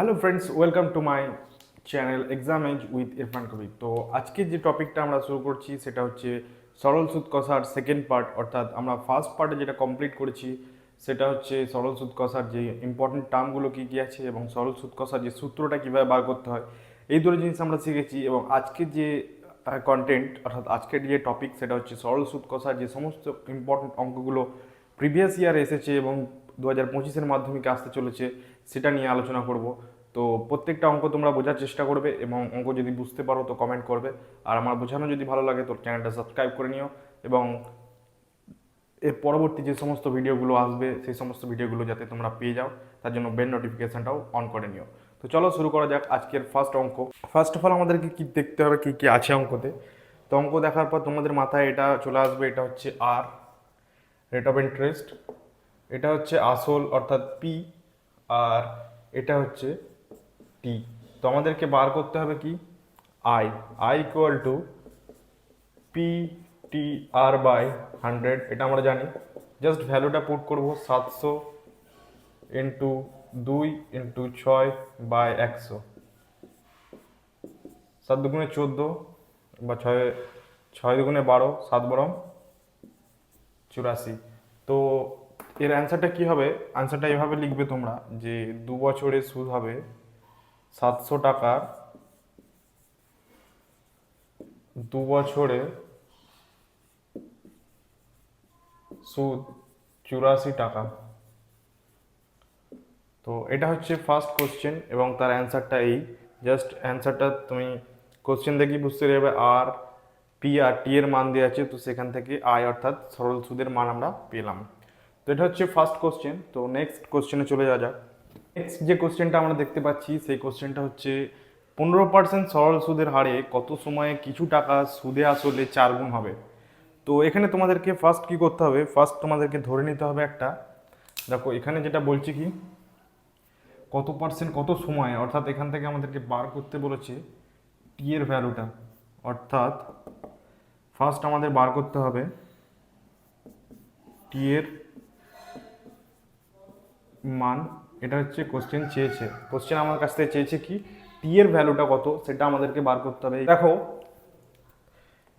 Hello friends, welcome to my channel exam edge with Irfan Kabir. তো আজকে যে টপিকটা আমরা শুরু করছি সেটা হচ্ছে সরল সুদ কষার সেকেন্ড পার্ট। অর্থাৎ আমরা ফার্স্ট পার্টে যেটা কমপ্লিট করেছি সেটা হচ্ছে সরল সুদ কষার যে ইম্পর্টেন্ট টার্মগুলো কী কী আছে এবং সরল সুদ কষার যে সূত্রটা কীভাবে বার করতে হয়, এই দুটো জিনিস আমরা শিখেছি। এবং আজকের যে কন্টেন্ট অর্থাৎ আজকের যে টপিক সেটা হচ্ছে সরল সুদ কষার যে সমস্ত ইম্পর্টেন্ট অঙ্কগুলো প্রিভিয়াস ইয়ার এসেছে এবং 2025-এর মাধ্যমিকে আসতে চলেছে সেটা নিয়ে আলোচনা করব। তো প্রত্যেকটা অঙ্ক তোমরা বোঝার চেষ্টা করবে এবং অঙ্ক যদি বুঝতে পারো তো কমেন্ট করবে। আর আমার বোঝানো যদি ভালো লাগে তো চ্যানেলটা সাবস্ক্রাইব করে নিও এবং এর পরবর্তী যে সমস্ত ভিডিওগুলো আসবে সেই সমস্ত ভিডিওগুলো যাতে তোমরা পেয়ে যাও তার জন্য বেল নোটিফিকেশনটাও অন করে নিও। তো চলো শুরু করা যাক আজকের ফার্স্ট অঙ্ক। ফার্স্ট অফ অল আমাদেরকে কি দেখতে হবে, কি কি আছে অঙ্কতে। তো অঙ্ক দেখার পর তোমাদের মাথায় এটা চলে আসবে, এটা হচ্ছে আর, রেট অফ ইন্টারেস্ট, এটা হচ্ছে আসল অর্থাৎ পি, আর এটা হচ্ছে টি। তো আমাদেরকে বার করতে হবে কি I. I equal to P T R by 100, এটা আমরা জানি। জাস্ট ভ্যালুটা পুট করব 700 ইন্টু 2 ইন্টু 6 বাই 100। 7 দুগুণে 14 বা 6 দুগুণে 12, 7 বরং 84। তো এর অ্যান্সারটা কি হবে? অ্যান্সারটা এভাবে লিখবে তোমরা যে 2 বছরে সুদ হবে 700 টাকার, 2 বছরে সুদ 84 টাকা। তো এটা হচ্ছে ফার্স্ট কোশ্চেন এবং তার অ্যান্সারটা এই। জাস্ট অ্যান্সারটা তুমি কোশ্চেন দেখেই বুঝতে পারবে। আর পি আর টি এর মান দেওয়া আছে, তো সেখান থেকে আই অর্থাৎ সরল সুদের মান আমরা পেলাম। তো এটা হচ্ছে ফার্স্ট কোশ্চেন। তো নেক্সট কোশ্চেনে চলে যাওয়া যাক। নেক্সট যে কোশ্চেনটা আমরা দেখতে পাচ্ছি সেই কোশ্চেনটা হচ্ছে 15% সরল সুদের হারে কত সময়ে কিছু টাকা সুদে আসলে 4 গুণ হবে। তো এখানে তোমাদেরকে ফার্স্ট কি করতে হবে, ফার্স্ট তোমাদেরকে ধরে নিতে হবে একটা, দেখো এখানে যেটা বলছি কি কত পার্সেন্ট কত সময়, অর্থাৎ এখান থেকে আমাদেরকে বার করতে বলেছে টি এর ভ্যালুটা। অর্থাৎ ফার্স্ট আমাদের বার করতে হবে টি এর মান। এটা হচ্ছে কোশ্চেন চেয়েছে, কোশ্চেন আমার কাছ থেকে চেয়েছে কি টি এর ভ্যালুটা কত সেটা আমাদেরকে বার করতে হবে। দেখো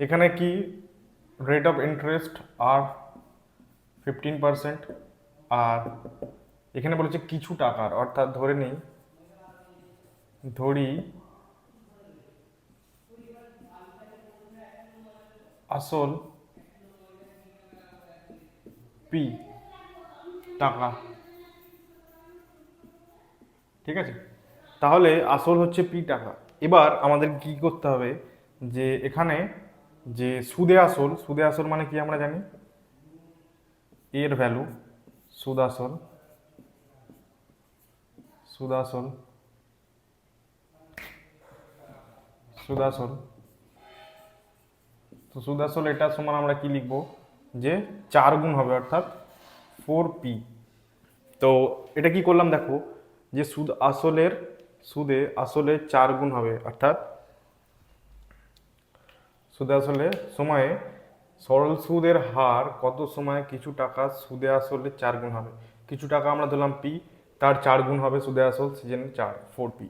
এখানে কি রেট অফ ইন্টারেস্ট আর 15%, আর এখানে বলেছে কিছু টাকার, অর্থাৎ ধরি আসল পি টাকা, ঠিক আছে। তাহলে আসল হচ্ছে পি টাকা। এবার আমাদের কি করতে হবে যে এখানে যে সুদে আসল, সুদে আসল মানে কি আমরা জানি এর ভ্যালু, সুদ আসল, সুদ আসল, সুদ আসল। তো সুদ আসল এটা সমান আমরা কি লিখবো যে 4 গুণ হবে অর্থাৎ 4p। তো এটা কি করলাম দেখো যে সুদে আসলে 4 গুণ হবে, অর্থাৎ সুদে আসলে সময়ে সরল সুদের হার কত সময়ে কিছু টাকা সুদে আসলে 4 গুণ হবে। কিছু টাকা আমরা ধরলাম পি, তার 4 গুণ হবে সুদে আসল, সেজন্য 4 পি।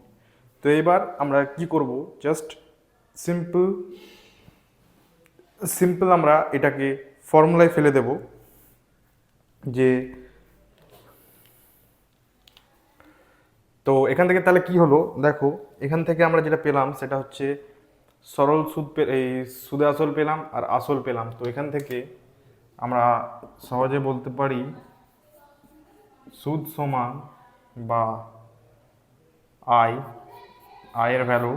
তো এবার আমরা কি করব, জাস্ট সিম্পল সিম্পল আমরা এটাকে ফর্মুলায় ফেলে দেব যে, তো এখান থেকে তাহলে কি হলো দেখো, এখান থেকে আমরা যেটা পেলাম সেটা হচ্ছে সরল সুদ এই সুদে আসল পেলাম আর আসল পেলাম। তো এখান থেকে আমরা সহজে বলতে পারি সুদ সমান বা আই, আয়ের ভ্যালু,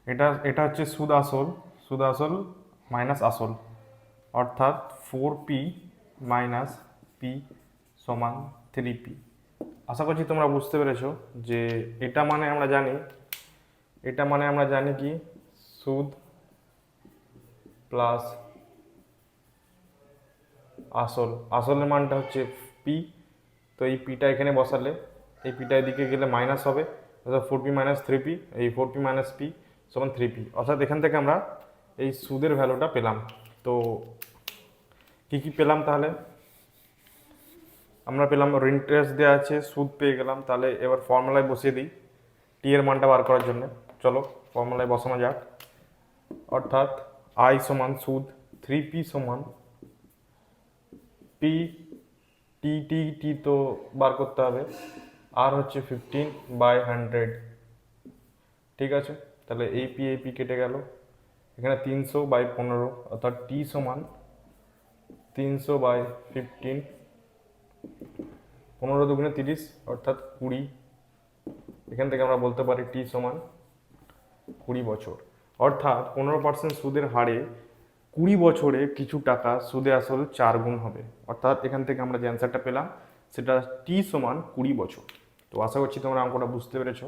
এটা এটা হচ্ছে সুদ আসল, সুদ আসল মাইনাস আসল, অর্থাৎ 4p মাইনাস পি সমান 3p। আশা করছি তোমরা বুঝতে পেরেছো যে এটা মানে আমরা জানি, এটা মানে আমরা জানি কি সুদ প্লাস আসল, আসলের মানটা হচ্ছে পি। তো এই পিটা এখানে বসালে এই পিটা এদিকে গেলে মাইনাস হবে, অর্থাৎ 4p মাইনাস 3p, এই 4p মাইনাস পি সমান 3p। অর্থাৎ এখান থেকে আমরা এই সুদের ভ্যালুটা পেলাম। তো কি কি পেলাম তাহলে, আমরা পেলাম ইন্টারেস্ট দেওয়া আছে, সুদ পেয়ে গেলাম। তাহলে এবার ফর্মুলায় বসিয়ে দিই টি এর মানটা বার করার জন্য। চলো ফর্মুলায় বসানো যাক। অর্থাৎ আই সমান সুদ, 3p সমান পি, টি টি টি তো বার করতে হবে, আর হচ্ছে 15/100। ঠিক আছে, তাহলে এই পি কেটে গেল, এখানে 300/15, অর্থাৎ টি সমান 300/15, 15 দুগুণে 30 অর্থাৎ 20। এখান থেকে আমরা বলতে পারি টি সমান 20 বছর। অর্থাৎ 15% সুদের হারে 20 বছরে কিছু টাকা সুদে আসল 4 গুণ হবে। অর্থাৎ এখান থেকে আমরা যে অ্যান্সারটা পেলাম সেটা টি সমান 20 বছর। তো আশা করছি তোমরা অঙ্কটা বুঝতে পেরেছো।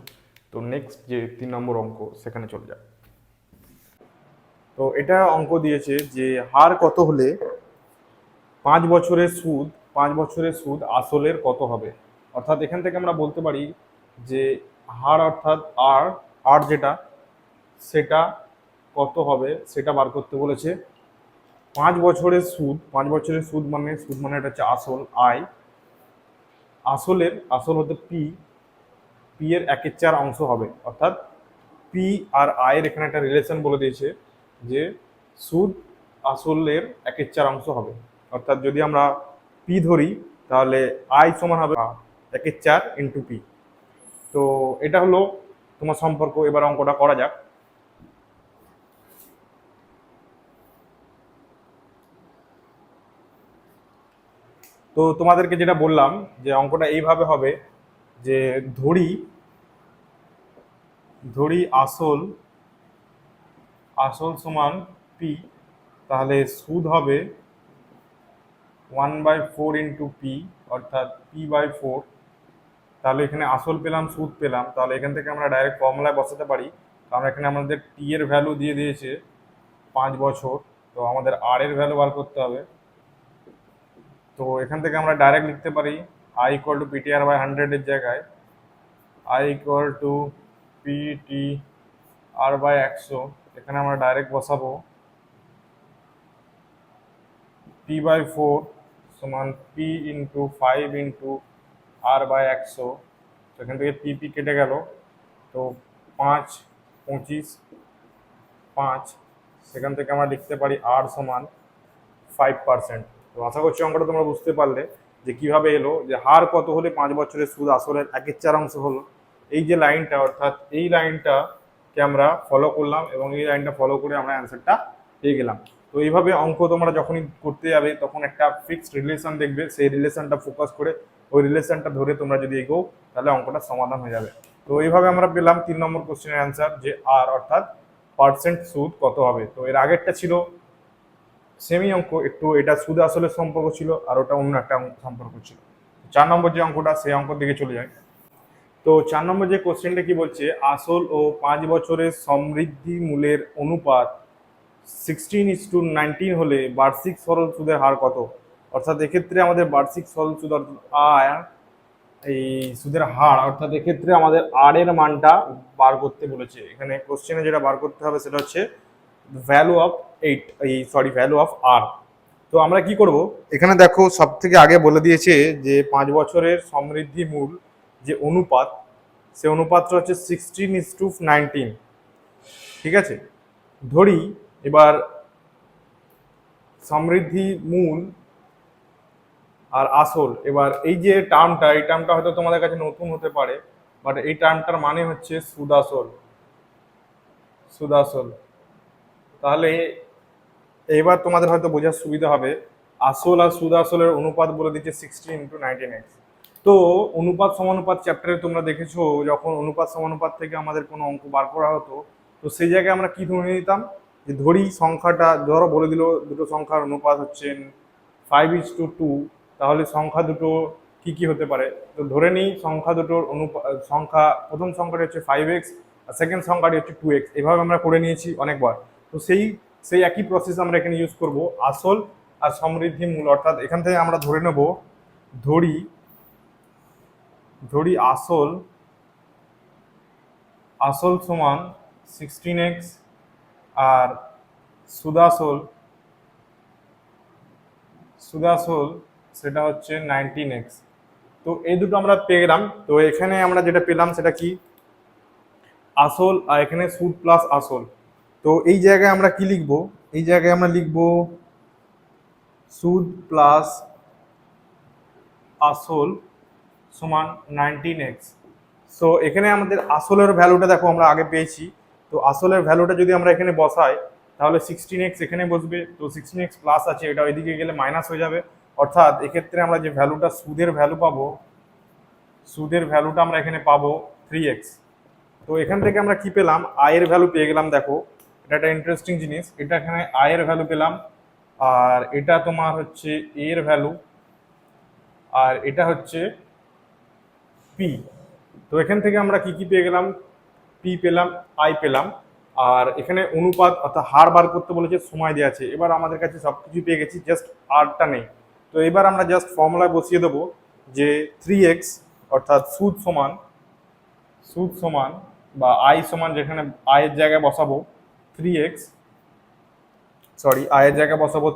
তো নেক্সট যে 3 নম্বর অঙ্ক সেখানে চলে যাক। তো এটা অঙ্ক দিয়েছে যে হার কত হলে 5 বছরের সুদ আসলের কত হবে। অর্থাৎ এখান থেকে আমরা বলতে পারি যে হার অর্থাৎ আর আর যেটা সেটা কত হবে সেটা বার করতে বলেছে। 5 বছরের সুদ মানে এটা হচ্ছে আসল আয়, আসল হতে পি, পি এর 1/4 অংশ হবে। অর্থাৎ পি আর আয়ের এখানে একটা রিলেশন বলে দিয়েছে যে সুদ আসলের 1/4 অংশ হবে। অর্থাৎ যদি আমরা পি ধরি তাহলে আয় সমান হবে 1/4 ইন্টু পি। তো এটা হলো তোমার সম্পর্ক। এবার অঙ্কটা করা যাক। তো তোমাদেরকে যেটা বললাম যে অঙ্কটা এইভাবে হবে যে ধরি ধরি আসল আসল সমান পি, তাহলে সুদ হবে 1/4 ইন্টু পি, অর্থাৎ p/4। তাহলে এখানে আসল পেলাম, সুদ পেলাম, তাহলে এখান থেকে আমরা ডাইরেক্ট ফর্মুলায় বসাতে পারি। কারণ এখানে আমাদের টি এর ভ্যালু দিয়ে দিয়েছে 5 বছর, তো আমাদের আর এর ভ্যালু বার করতে হবে। তো এখান থেকে আমরা ডাইরেক্ট লিখতে পারি আই ইকুয়াল টু PTR/100 এর জায়গায় আই ইকুয়াল টু PTR/100। এখানে আমরা ডাইরেক্ট বসাবো p/4 সমান p ইন্টু 5 ইন্টু R/100। সেখান থেকে পি কেটে গেল, তো 5 25 5। সেখান থেকে আমরা লিখতে পারি আর সমান 5%। তো আশা করছি অঙ্কটা তোমরা বুঝতে পারলে যে কিভাবে এলো যে হার কত হলে 5 বছরের সুদ আসলের 1/4 অংশ হলো। এই যে লাইনটা, অর্থাৎ এই লাইনটাকে আমরা ফলো করলাম এবং এই লাইনটা ফলো করে আমরা অ্যান্সারটা পেয়ে গেলাম। তো এইভাবে অঙ্ক তোমরা যখনই করতে যাবে তখন একটা ফিক্সড রিলেশন দেখবে, সেই রিলেশনটা ফোকাস করে ওই রিলেশনটা ধরে তোমরা যদি এগোও তাহলে অঙ্কটা সমাধান হয়ে যাবে। তো এইভাবে আমরা পেলাম 3 নম্বর কোশ্চেনের অ্যান্সার যে আর অর্থাৎ পার্সেন্ট সুদ কত হবে। তো এর আগেরটা ছিল সেমি অঙ্ক, একটু এটা সুদ আসলের সম্পর্ক ছিল আর ওটা অন্য একটা সম্পর্ক ছিল। 4 নম্বর যে অঙ্কটা সেই অঙ্কের দিকে চলে যায়। তো 4 নম্বর যে কোশ্চেনটা কি বলছে, আসল ও 5 বছরের সমৃদ্ধি মূলের অনুপাত 16:19 হলে বার্ষিক সরল সুদের হার কত। অর্থাৎ এক্ষেত্রে আমাদের বার্ষিক সরল সুদ আয় এই সুদের হার, অর্থাৎ এক্ষেত্রে আমাদের আর এর মানটা বার করতে বলেছে। এখানে কোশ্চেনে যেটা বার করতে হবে সেটা হচ্ছে ভ্যালু অফ ভ্যালু অফ আর। তো আমরা কি করব, এখানে দেখো সব থেকে আগে বলে দিয়েছে যে 5 বছরের সমৃদ্ধি মূল যে অনুপাত, সে অনুপাতটা হচ্ছে 16:19। ঠিক আছে, ধরি এবার সমৃদ্ধি মূল আর আসল, এবার এই যে টার্মটা, এই টার্মটা হয়তো তোমাদের কাছে নতুন হতে পারে, বাট এই টার্মটার মানে হচ্ছে সুদাসল। সুদাসল তাহলে এবার তোমাদের হয়তো বোঝার সুবিধা হবে, আসল আর সুদ আসলের অনুপাত বলে দিচ্ছে 16:19x। তো অনুপাত সমানুপাত চ্যাপ্টারে তোমরা দেখেছো যখন অনুপাত সমানুপাত থেকে আমাদের কোনো অঙ্ক বার করা হতো, তো সেই জায়গায় আমরা কি ধরে নিতাম যে ধরি সংখ্যাটা, ধরো বলে দিল দুটো সংখ্যার অনুপাত হচ্ছে 5:2, তাহলে সংখ্যা দুটো কি কি হতে পারে। তো ধরে নিই সংখ্যা দুটোর সংখ্যা, প্রথম সংখ্যাটি হচ্ছে 5x আর সেকেন্ড সংখ্যাটি হচ্ছে 2x। এভাবে আমরা করে নিয়েছি অনেকবার। তো সেই সেই একই প্রসেস আমরা এখানে ইউজ করব আসল আর সমৃদ্ধি মূল। অর্থাৎ এখান থেকে আমরা ধরে নেব, ধরি ধরি আসল আসল সমান 16x আর সুদাসল সুদাসল সেটা হচ্ছে 19x। তো এই দুটো আমরা পেয়ে গেলাম। তো এখানে আমরা যেটা পেলাম সেটা কি, আসল, আর এখানে সুদ প্লাস আসল। তো এই জায়গায় আমরা কি লিখবো, এই জায়গায় আমরা লিখবো সুদ প্লাস আসল সমান 19x। সো এখানে আমাদের আসলের ভ্যালুটা দেখো আমরা আগে পেয়েছি। তো আসলের ভ্যালুটা যদি আমরা এখানে বসাই তাহলে 16x এখানে বসবে। তো 16x প্লাস আছে, এটা ওইদিকে গেলে মাইনাস হয়ে যাবে। অর্থাৎ এক্ষেত্রে আমরা যে ভ্যালুটা সুদের ভ্যালু পাবো, সুদের ভ্যালুটা আমরা এখানে পাবো 3x। তো এখান থেকে আমরা কি পেলাম, আয়ের ভ্যালু পেয়ে গেলাম। দেখো এটা একটা ইন্টারেস্টিং জিনিস, এটা এখানে আয়ের ভ্যালু পেলাম, আর এটা তোমার হচ্ছে এর ভ্যালু, আর এটা হচ্ছে পি। তো এখান থেকে আমরা কি কি পেয়ে গেলাম, পি পেলাম, আই পেলাম, আর এখানে অনুপাত অর্থাৎ হার বার করতে বলেছে, সময় দেওয়া আছে। এবার আমাদের কাছে সব কিছু পেয়ে গেছি, জাস্ট আরটা নেই। তো এবার আমরা জাস্ট ফর্মুলায় বসিয়ে দেবো যে 3x অর্থাৎ সুদ সমান বা আই সমান, যেখানে আয়ের জায়গায় বসাবো 3x, সরি আয়ের জায়গায় বসাবো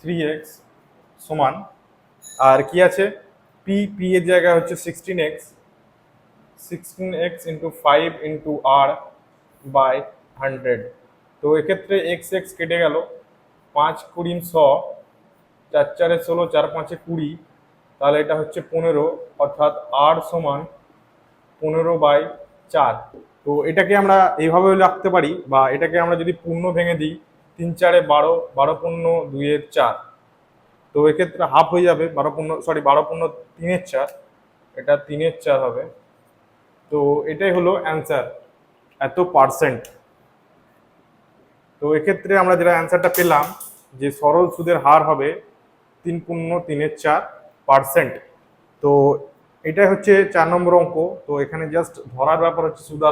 3x সমান, আর কি আছে, পি এর জায়গায় হচ্ছে 16x into 5 into R by 100। তো এক্ষেত্রে এক্স এক্স কেটে গেল, 5×20 = 100, 4×4 = 16, 4×5 = 20, তাহলে এটা হচ্ছে 15, অর্থাৎ আর সমান 15/4। তো এটাকে আমরা এইভাবেও রাখতে পারি, বা এটাকে আমরা যদি পূর্ণ ভেঙে দিই, 3×4 = 12, 12×2 = 4। তো এক্ষেত্রে হাফ হয়ে যাবে, 12×3 = 4, এটা 3/4 হবে। তো এটাই হলো অ্যান্সার, এত পার্সেন্ট। তো এক্ষেত্রে আমরা যেটা অ্যান্সারটা পেলাম যে সরল সুদের হার হবে 3.4%। তো এটাই হচ্ছে 4 নম্বর অঙ্ক। তো এখানে জাস্ট ধরার ব্যাপার হচ্ছে সুদ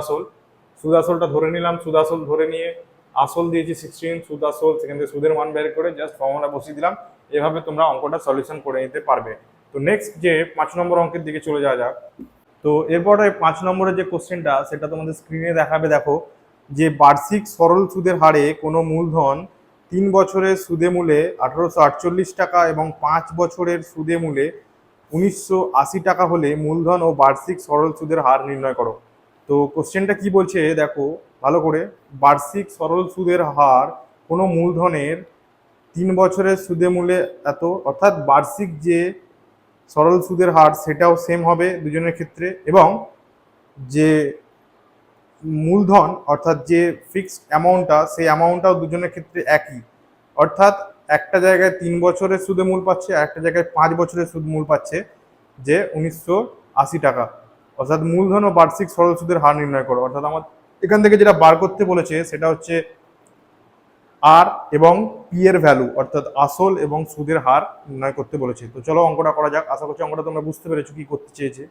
আসলটা ধরে নিলাম, সুদ আসল ধরে নিয়ে আসল দিয়েছি 16, সুদ আসল, সেখান থেকে সুদের মান বের করে জাস্ট ফর্মুলা বসিয়ে দিলাম। এভাবে তোমরা অঙ্কটা সলিউশন করে নিতে পারবে। তো নেক্সট যে 5 নম্বর অঙ্কের দিকে চলে যাওয়া যাক। তো এরপরে 5 নম্বরের যে কোশ্চেনটা সেটা তোমাদের স্ক্রিনে দেখাবে। দেখো যে বার্ষিক সরল সুদের হারে কোনো মূলধন 3 বছরের সুদে মূলে 1848 টাকা এবং 5 বছরের সুদে মূলে 1980 টাকা হলে মূলধন ও বার্ষিক সরল সুদের হার নির্ণয় করো। তো কোশ্চেনটা কি বলছে দেখো ভালো করে, বার্ষিক সরল সুদের হার কোনো মূলধনের 3 বছরের সুদে মূলে এত, অর্থাৎ বার্ষিক যে সরল সুদের হার সেটাও সেম হবে দুজনের ক্ষেত্রে, এবং যে মূলধন অর্থাৎ যে ফিক্সড অ্যামাউন্টটা সেই অ্যামাউন্টটাও দুজনের ক্ষেত্রে একই। অর্থাৎ একটা জায়গায় 3 বছরের সুদে মূল পাচ্ছে, আর একটা জায়গায় 5 বছরের সুদ মূল পাচ্ছে, যে 1980 টাকা। অর্থাৎ মূলধন ও বার্ষিক সরল সুদের হার নির্ণয় করো। অর্থাৎ আমার এখান থেকে যেটা বার করতে বলেছে সেটা হচ্ছে আর এবং পি এর ভ্যালু, অর্থাৎ আসল এবং সুদের হার নির্ণয় করতে বলেছে। তো চলো অঙ্কটা করা যাক। আশা করছি অঙ্কটা তোমরা বুঝতে পেরেছো কি করতে চেয়েছে।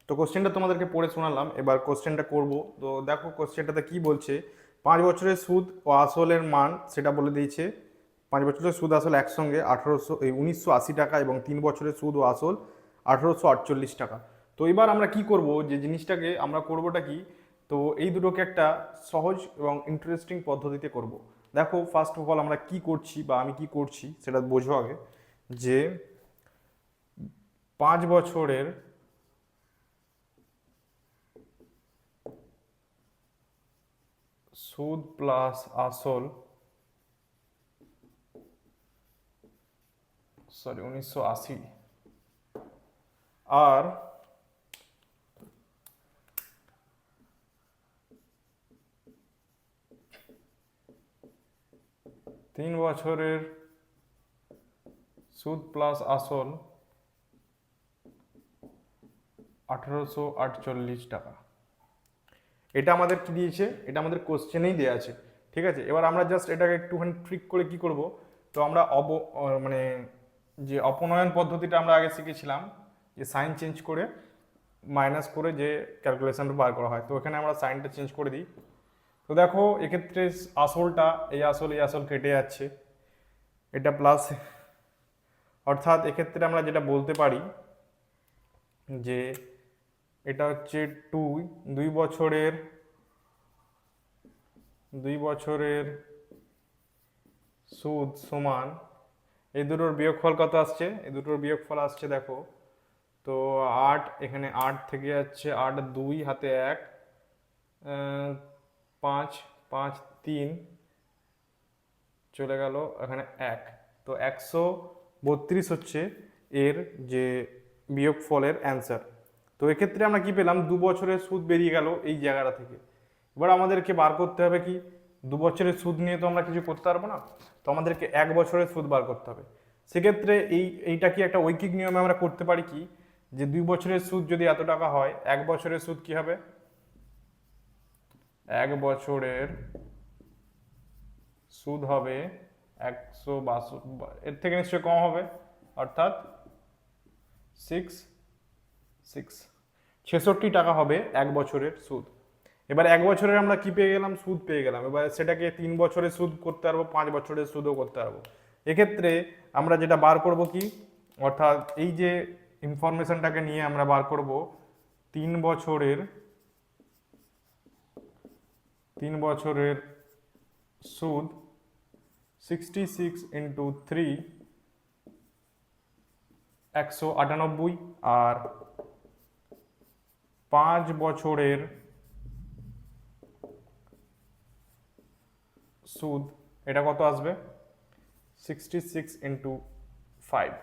তো কোশ্চেনটা তোমাদেরকে পড়ে শোনালাম, এবার কোশ্চেনটা করব। তো দেখো কোশ্চেনটাতে কি বলছে, 5 বছরের সুদ ও আসলের মান সেটা বলে দিয়েছে। 5 বছরের সুদ আসল একসঙ্গে 1980 টাকা, এবং 3 বছরের সুদ ও আসল 1848 টাকা। তো এবার আমরা কি করব, যে জিনিসটাকে আমরা করবোটা কি, তো এই দুটোকে একটা সহজ এবং ইন্টারেস্টিং পদ্ধতিতে করব। দেখো ফার্স্ট অফ অল আমরা কি করছি বা আমি কি করছি সেটা বোঝো আগে। যে 5 বছরের সুদ প্লাস আসল, সরি 1980, আর 3 বছরের সুদ প্লাস আসল 1848 টাকা। এটা আমাদের কি দিয়েছে, এটা আমাদের কোশ্চেনেই দেওয়া আছে। ঠিক আছে, এবার আমরা জাস্ট এটাকে একটুখানি ট্রিক করে কি করব, তো আমরা মানে যে অপনয়ন পদ্ধতিটা আমরা আগে শিখেছিলাম, যে সাইন চেঞ্জ করে মাইনাস করে যে ক্যালকুলেশনটা বার করা হয়, তো এখানে আমরা সাইনটা চেঞ্জ করে দিই। তো দেখো এক্ষেত্রে আসলটা এই আসল কেটে যাচ্ছে, এটা প্লাস, অর্থাৎ এক্ষেত্রে আমরা যেটা বলতে পারি যে এটা হচ্ছে 2 বছরের 2 বছরের সুদ সমান এই দুটোর বিয়োগফল কত আসছে? এই দুটোর বিয়োগফল আসছে দেখো, তো 8, এখানে 8 থেকে যাচ্ছে 8, 2 হাতে 1, 5, 5, 3 চলে গেল, এখানে 1, তো 132 হচ্ছে এর যে বিয়োগফলের অ্যান্সার। তো এক্ষেত্রে আমরা কি পেলাম? 2 বছরের সুদ বেরিয়ে গেল এই জায়গাটা থেকে। এবার আমাদেরকে বার করতে হবে কি, 2 বছরের সুদ নিয়ে তো আমরা কিছু করতে পারবো না, তো আমাদেরকে 1 বছরের সুদ বার করতে হবে। সেক্ষেত্রে এইটা কি একটা ঐকিক নিয়মে আমরা করতে পারি কি, যে 2 বছরের সুদ যদি এত টাকা হয়, 1 বছরের সুদ কি হবে? 1 বছরের সুদ হবে 162, এর থেকে নিশ্চয়ই কম হবে, অর্থাৎ 66 টাকা হবে 1 বছরের সুদ। এবার 1 বছরের আমরা কি পেয়ে গেলাম? সুদ পেয়ে গেলাম। এবার সেটাকে 3 বছরের সুদ করতে পারবো, 5 বছরের সুদও করতে পারবো। এক্ষেত্রে আমরা যেটা বার করব কি, অর্থাৎ এই যে ইনফরমেশনটাকে নিয়ে আমরা বার করব 3 বছরের সুদ 66 ইন্টু 3 198, আর 5 বছরের সুদ এটা কত আসবে? 66 ইন্টু 5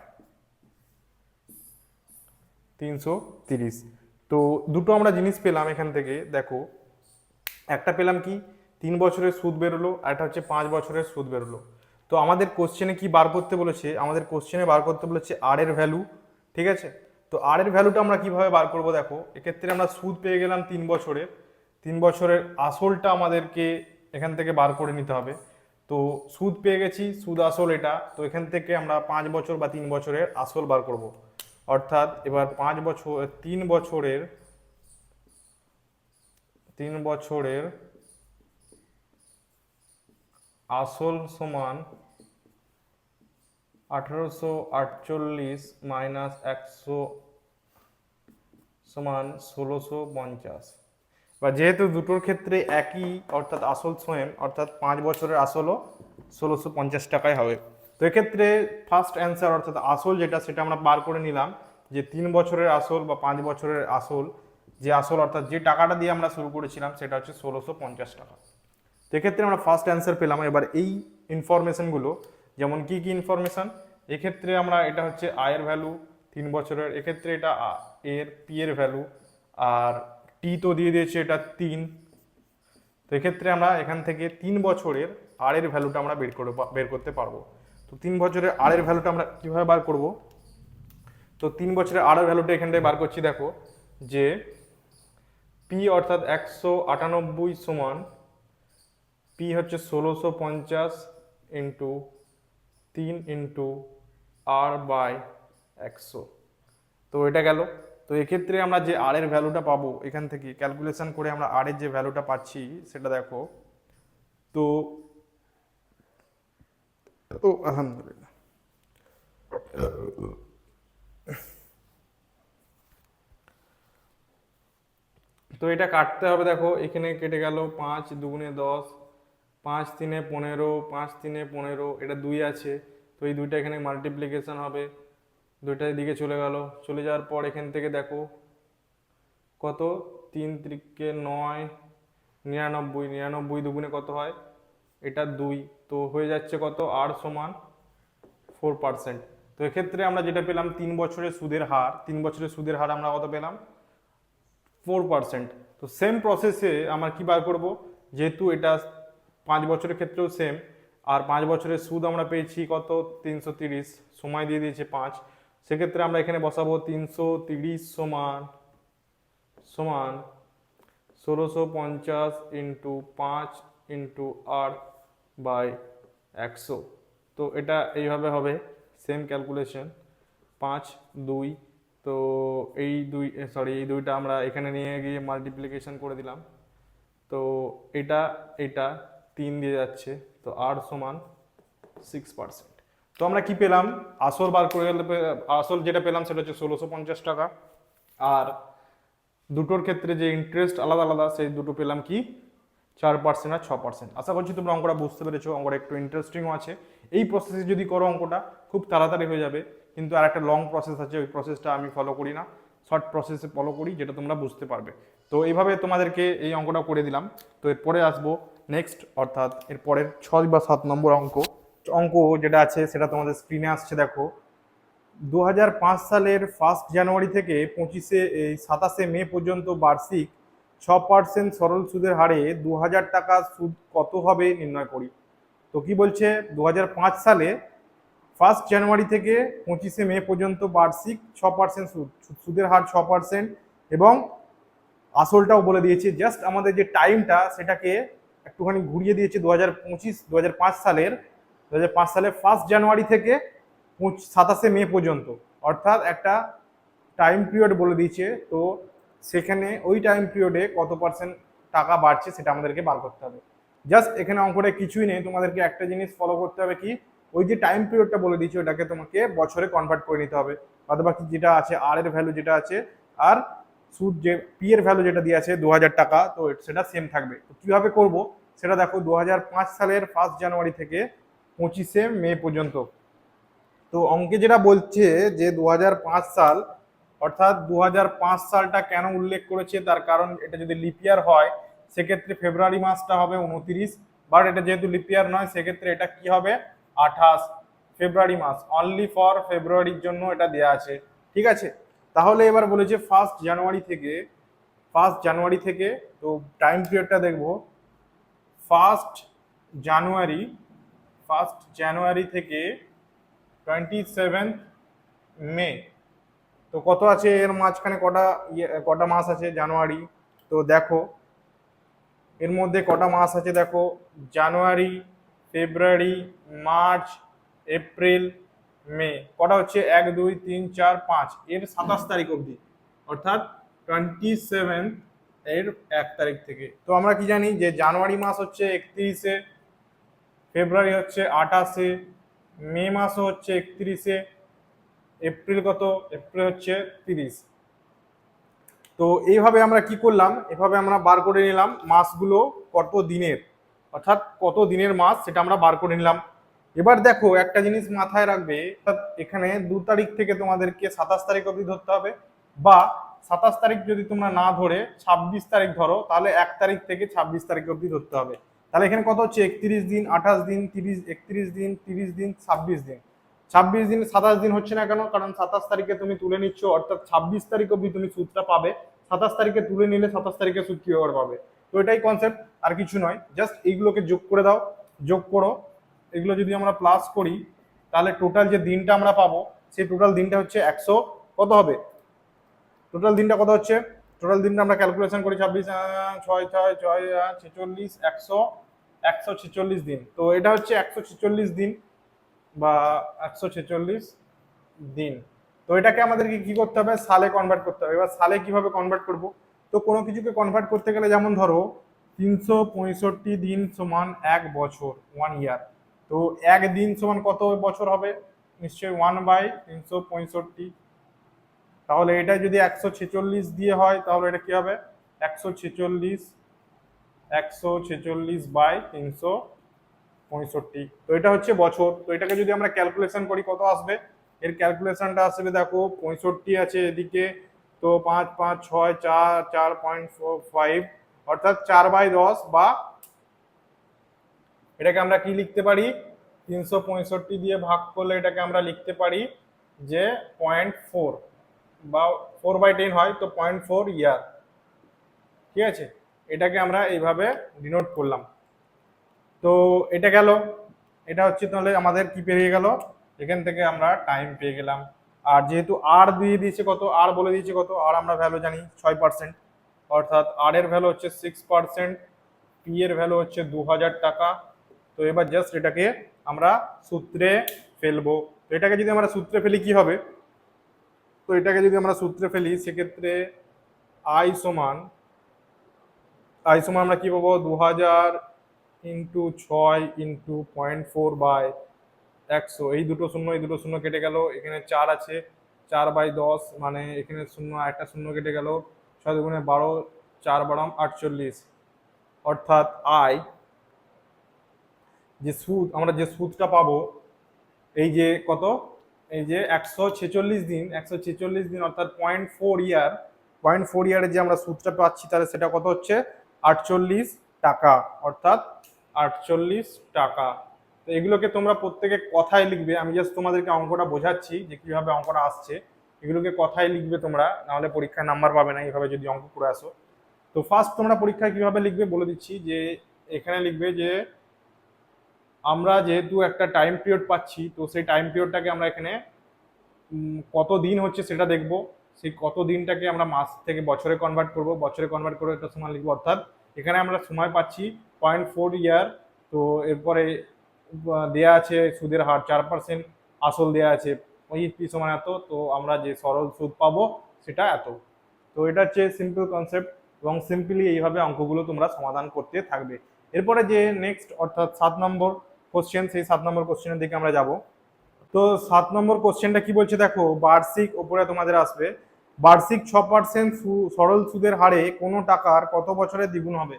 330। তো দুটো আমরা জিনিস পেলাম এখান থেকে। দেখো, একটা পেলাম কি 3 বছরের সুদ বেরোলো, আর একটা হচ্ছে 5 বছরের সুদ বেরোলো। তো আমাদের কোশ্চেনে কি বার করতে বলেছে? আমাদের কোশ্চেনে বার করতে বলেছে আর এর ভ্যালু, ঠিক আছে? তো আর এর ভ্যালুটা আমরা কিভাবে বার করব? দেখো, এক্ষেত্রে আমরা সুদ পেয়ে গেলাম 3 বছরের আসলটা আমাদেরকে এখান থেকে বার করে নিতে হবে। তো সুদ পেয়ে গেছি, সুদ আসল এটা, তো এখান থেকে আমরা 5 বছর বা 3 বছরের আসল বার করব। অর্থাৎ এবার 3 বছরের আসল সমান 1848 মাইনাস 100 সমান 1650। বা যেহেতু দুটোর ক্ষেত্রে একই, অর্থাৎ আসল সেম, অর্থাৎ 5 বছরের আসলও 1650 টাকায় হবে। তো এক্ষেত্রে ফার্স্ট অ্যান্সার অর্থাৎ আসল যেটা, সেটা আমরা বার করে নিলাম যে 3 বছরের আসল বা 5 বছরের আসল, যে আসল অর্থাৎ যে টাকাটা দিয়ে আমরা শুরু করেছিলাম সেটা হচ্ছে 1650 টাকা। তো এক্ষেত্রে আমরা ফার্স্ট অ্যান্সার পেলাম। এবার এই ইনফরমেশনগুলো, যেমন কি কি ইনফরমেশন, এক্ষেত্রে আমরা এটা হচ্ছে আয়ের ভ্যালু 3 বছরের, এক্ষেত্রে এটা এর পি এর ভ্যালু, আর টি তো দিয়ে দিয়েছে এটা 3। তো এক্ষেত্রে আমরা এখান থেকে 3 বছরের আর এর ভ্যালুটা আমরা বের করতে পারবো। তো 3 বছরের আর এর ভ্যালুটা আমরা কিভাবে বার করব? তো 3 বছরের আর এর ভ্যালুটা এখান থেকে বার করছি। দেখো যে পি অর্থাৎ 198 সমান, পি হচ্ছে 1650 ইন্টু 3 ইন্টু আর বাই 100। তো এটা গেল। তো এক্ষেত্রে আমরা যে আর এর ভ্যালুটা পাবো এখান থেকে ক্যালকুলেশন করে আমরা আর এর যে ভ্যালুটা পাচ্ছি সেটা দেখো, তো আলহামদুলিল্লাহ, তো এটা কাটতে হবে। দেখো এখানে কেটে গেল 5 দুগুণে 10, 5 3 15, 5 3 15, এটা 2 আছে, তো এই দুইটা এখানে মাল্টিপ্লিকেশন হবে, দুইটা এদিকে চলে গেল। চলে যাওয়ার পর এখান থেকে দেখো কত, 3 3 9, 99, 99 দুগুণে কত হয়? এটা 2, তো হয়ে যাচ্ছে কত? আর সমান 4%। তো এক্ষেত্রে আমরা যেটা পেলাম 3 বছরের সুদের হার, 3 বছরের সুদের হার আমরা কত পেলাম? 4%। তো সেম প্রসেসে আমরা কি বার করব? যেহেতু এটা 5 বছরের ক্ষেত্রেও সেম, আর 5 বছরের সুদ আমরা পেয়েছি কত? 330, সময় দিয়ে দিয়েছে 5, সেক্ষেত্রে আমরা এখানে বসাবো 330 সমান সমান 1650 ইন্টু 5 ইন্টু আর বাই 100। তো এটা এইভাবে হবে, সেম ক্যালকুলেশন 5 2। তো এই দুইটা আমরা এখানে নিয়ে গিয়ে মাল্টিপ্লিকেশন করে দিলাম। তো এটা এটা 3 দিয়ে যাচ্ছে, তো আর সমান 6%। তো আমরা কি পেলাম? আসল বার করে গেলে আসল যেটা পেলাম সেটা হচ্ছে 1650 টাকা, আর দুটোর ক্ষেত্রে যে ইন্টারেস্ট আলাদা আলাদা সেই দুটো পেলাম কি 4% আর 6%। আশা করছি তোমরা অঙ্কটা বুঝতে পেরেছো, অঙ্কটা একটু ইন্টারেস্টিংও আছে। এই প্রসেসে যদি করো অঙ্কটা খুব তাড়াতাড়ি হয়ে যাবে, কিন্তু আর একটা লং প্রসেস আছে, ওই প্রসেসটা আমি ফলো করি না, শর্ট প্রসেসে ফলো করি, যেটা তোমরা বুঝতে পারবে। তো এইভাবে তোমাদেরকে এই অঙ্কটা করে দিলাম। তো এরপরে আসবো নেক্সট, অর্থাৎ এরপরের 6 বা 7 নম্বর অঙ্ক। অঙ্ক যেটা আছে সেটা তোমাদের স্ক্রিনে আসছে, দেখো। 2005 সালের 1 জানুয়ারি থেকে 27শে মে পর্যন্ত বার্ষিক 6% সরল সুদের হারে 2000 টাকা সুদ কত হবে নির্ণয় করি। তো কি বলছে, 2005 সালে 1 জানুয়ারি থেকে 25শে মে পর্যন্ত বার্ষিক 6% সুদ, সুদের হার 6%, এবং আসলটাও বলে দিয়েছে। জাস্ট আমাদের যে টাইমটা সেটাকে একটুখানি ঘুরিয়ে দিয়েছে 2005 সালের 1 জানুয়ারি থেকে 27শে মে পর্যন্ত, অর্থাৎ একটা টাইম পিরিয়ড বলে দিয়েছে। তো সেখানে ওই টাইম পিরিয়ডে কত পার্সেন্ট টাকা বাড়ছে সেটা আমাদেরকে বার করতে হবে। জাস্ট এখানে অঙ্কটা কিছুই নেই, তোমাদেরকে একটা জিনিস ফলো করতে হবে, কি ওই যে টাইম পিরিয়ডটা বলে দিয়েছে ওটাকে তোমাকে বছরে কনভার্ট করে নিতে হবে। বাদ বাকি যেটা আছে আর এর ভ্যালু যেটা আছে, আর সুদ যে পি এর ভ্যালু যেটা দিয়ে আছে 2000 টাকা, তো সেটা সেম থাকবে। তো কিভাবে করব সেটা দেখো, 2005 সালের 1 জানুয়ারি থেকে 25শে মে পর্যন্ত। তো অঙ্কে যেটা বলছে যে 2005 সাল, অর্থাৎ 2005 সালটা কেন উল্লেখ করেছে, তার কারণ এটা যদি লিপিয়ার হয় সেক্ষেত্রে ফেব্রুয়ারি মাসটা হবে 29, বাট এটা যেহেতু লিপিয়ার নয় সেক্ষেত্রে এটা কি হবে 28 ফেব্রুয়ারি মাস, অনলি ফর ফেব্রুয়ারির জন্য এটা দেয়া আছে। ঠিক আছে, তাহলে এবার বলেছে 1 জানুয়ারি থেকে তো টাইম পিরিয়ডটা দেখবো। ফার্স্ট জানুয়ারি 1 জানুয়ারি থেকে 27 মে, তো কত আছে এর মাঝখানে, কটা মাস আছে জানুয়ারি। তো দেখো এর মধ্যে কটা মাস আছে, দেখো জানুয়ারি, ফেব্রুয়ারি, মার্চ, এপ্রিল, মে, কটা হচ্ছে 1 2 3 4 5, এর 27 তারিখ অবধি, অর্থাৎ 27 এর 1 তারিখ থেকে। তো আমরা কি জানি যে জানুয়ারি মাস হচ্ছে 31-এ, ফেব্রুয়ারি হচ্ছে 28-এ, মে মাসও হচ্ছে 31-এ, এপ্রিল কত, এপ্রিল হচ্ছে 30। তো এইভাবে আমরা কি করলাম, এভাবে আমরা বার করে নিলাম মাসগুলো কত দিনের, অর্থাৎ কত দিনের মাস সেটা আমরা বার করে নিলাম। এবার দেখো একটা জিনিস মাথায় রাখবে, অর্থাৎ এখানে 2 তারিখ থেকে তোমাদেরকে 27 তারিখ অবধি ধরতে হবে, বা 27 তারিখ যদি তোমরা না ধরে 26 তারিখ ধরো, তাহলে 1 তারিখ থেকে 26 তারিখ অবধি ধরতে হবে। তাহলে এখানে কত হচ্ছে 31 দিন, 28 দিন, 30, 31 দিন, 30 দিন, 26 দিন। 26 দিন 27 দিন হচ্ছে না কেন, কারণ 27 তারিখে তুমি তুলে নিচ্ছ, অর্থাৎ 26 তারিখ অবধি তুমি সুদটা পাবে। 27 তারিখে তুলে নিলে 27 তারিখে সুদ কি ব্যবহার পাবে। তো এটাই কনসেপ্ট, আর কিছু নয়। জাস্ট এইগুলোকে যোগ করে দাও, যোগ করো, এগুলো যদি আমরা প্লাস করি তাহলে টোটাল যে দিনটা আমরা পাবো সেই টোটাল দিনটা হচ্ছে 100, কত হবে টোটাল দিনটা কত হচ্ছে, টোটাল দিনটা আমরা ক্যালকুলেশন করি 26 6 6 6 46 100, 146 দিন। তো এটা হচ্ছে 146 দিন বা 146 দিন। তো এটাকে আমাদেরকে কি করতে হবে, সালে কনভার্ট করতে হবে। এবার সালে কিভাবে কনভার্ট করব, তো কোনো কিছুকে কনভার্ট করতে গেলে যেমন ধরো 365 দিন সমান 1 বছর, 1 ইয়ার। তো একদিন সমান কত বছর হবে, নিশ্চয়ই 1/365। তাহলে এটা যদি 146 দিয়ে হয় তাহলে এটা কি হবে 146, 146/365। তো এটা হচ্ছে বছর। তো এটাকে যদি আমরা ক্যালকুলেশন করি কত আসবে, এর ক্যালকুলেশনটা আসবে, দেখো 65 আছে এদিকে, তো 5 5 6 4 4.45, অর্থাৎ 4/10, বা এটাকে আমরা কি লিখতে পারি, 365 দিয়ে ভাগ করলে এটাকে আমরা লিখতে পারি যে 0.4, বা 4/10 হয়, তো 0.4 ইয়ার। ঠিক আছে, এটাকে আমরা এইভাবে ডিনোট করলাম। তো এটা গেল, এটা হচ্ছে তাহলে আমাদের কি পেরিয়ে গেল, এখান থেকে আমরা টাইম পেয়ে গেলাম। আর যেহেতু আর দিয়ে দিয়েছে কত, আর বলে দিয়েছে কত, আর আমরা ভ্যালু জানি 6%, অর্থাৎ আর এর ভ্যালু হচ্ছে 6%, পি এর ভ্যালু হচ্ছে 2000 টাকা। তো এবার জাস্ট এটাকে আমরা সূত্রে ফেলবো। তো এটাকে যদি আমরা সূত্রে ফেলি কি হবে, তো এটাকে যদি আমরা সূত্রে ফেলি সেক্ষেত্রে আই সমান আমরা কি পাবো, 2000 ইন্টু 6 ইন্টু 0.4/100, এই দুটো শূন্য এই দুটো শূন্য কেটে গেল, এখানে 4 আছে, 4/10, মানে এখানে শূন্য একটা শূন্য কেটে গেল, 6 দুগুণে 12, 4 বারাম 48, অর্থাৎ আয়, যে সুদ আমরা যে সুদটা পাবো, এই যে কত, এই যে 146 দিন, 146 দিন অর্থাৎ 0.4 ইয়ার, 0.4 ইয়ারে যে আমরা সুদটা পাচ্ছি তাহলে সেটা কত হচ্ছে 48 টাকা, অর্থাৎ 48 টাকা। তো এগুলোকে তোমরা প্রত্যেকে কথায় লিখবে, আমি জাস্ট তোমাদেরকে অঙ্কটা বোঝাচ্ছি যে কিভাবে অঙ্কটা আসছে। এগুলোকে কথায় লিখবে তোমরা, নাহলে পরীক্ষায় নাম্বার পাবে না এইভাবে যদি অঙ্ক করে আসো। তো ফার্স্ট তোমরা পরীক্ষায় কিভাবে লিখবে বলে দিচ্ছি, যে এখানে লিখবে যে আমরা যেহেতু একটা টাইম পিরিয়ড পাচ্ছি, তো সেই টাইম পিরিয়ডটাকে আমরা এখানে কত দিন হচ্ছে সেটা দেখব, সেই কত দিনটাকে আমরা মাস থেকে বছরে কনভার্ট করব, বছরে কনভার্ট করে একটা সময় লিখবো, অর্থাৎ এখানে আমরা সময় পাচ্ছি 0.4 ইয়ার। তো এরপরে দেয়া আছে সুদের হার 4%, আসল দেয়া আছে ওই পি সমান এত, তো আমরা যে সরল সুদ পাবো সেটা এত। তো এটা হচ্ছে সিম্পল কনসেপ্ট, এবং সিম্পলি এইভাবে অঙ্কগুলো তোমরা সমাধান করতে থাকবে। এরপরে যে নেক্সট অর্থাৎ 7 নম্বর কোশ্চেন, সেই 7 নম্বর কোশ্চেনের দিকে আমরা যাব। তো 7 নম্বর কোশ্চেনটা কি বলছে দেখো, বার্ষিক, ওপরে তোমাদের আসবে বার্ষিক 6% সরল সুদের হারে কোনো টাকার কত বছরে দ্বিগুণ হবে।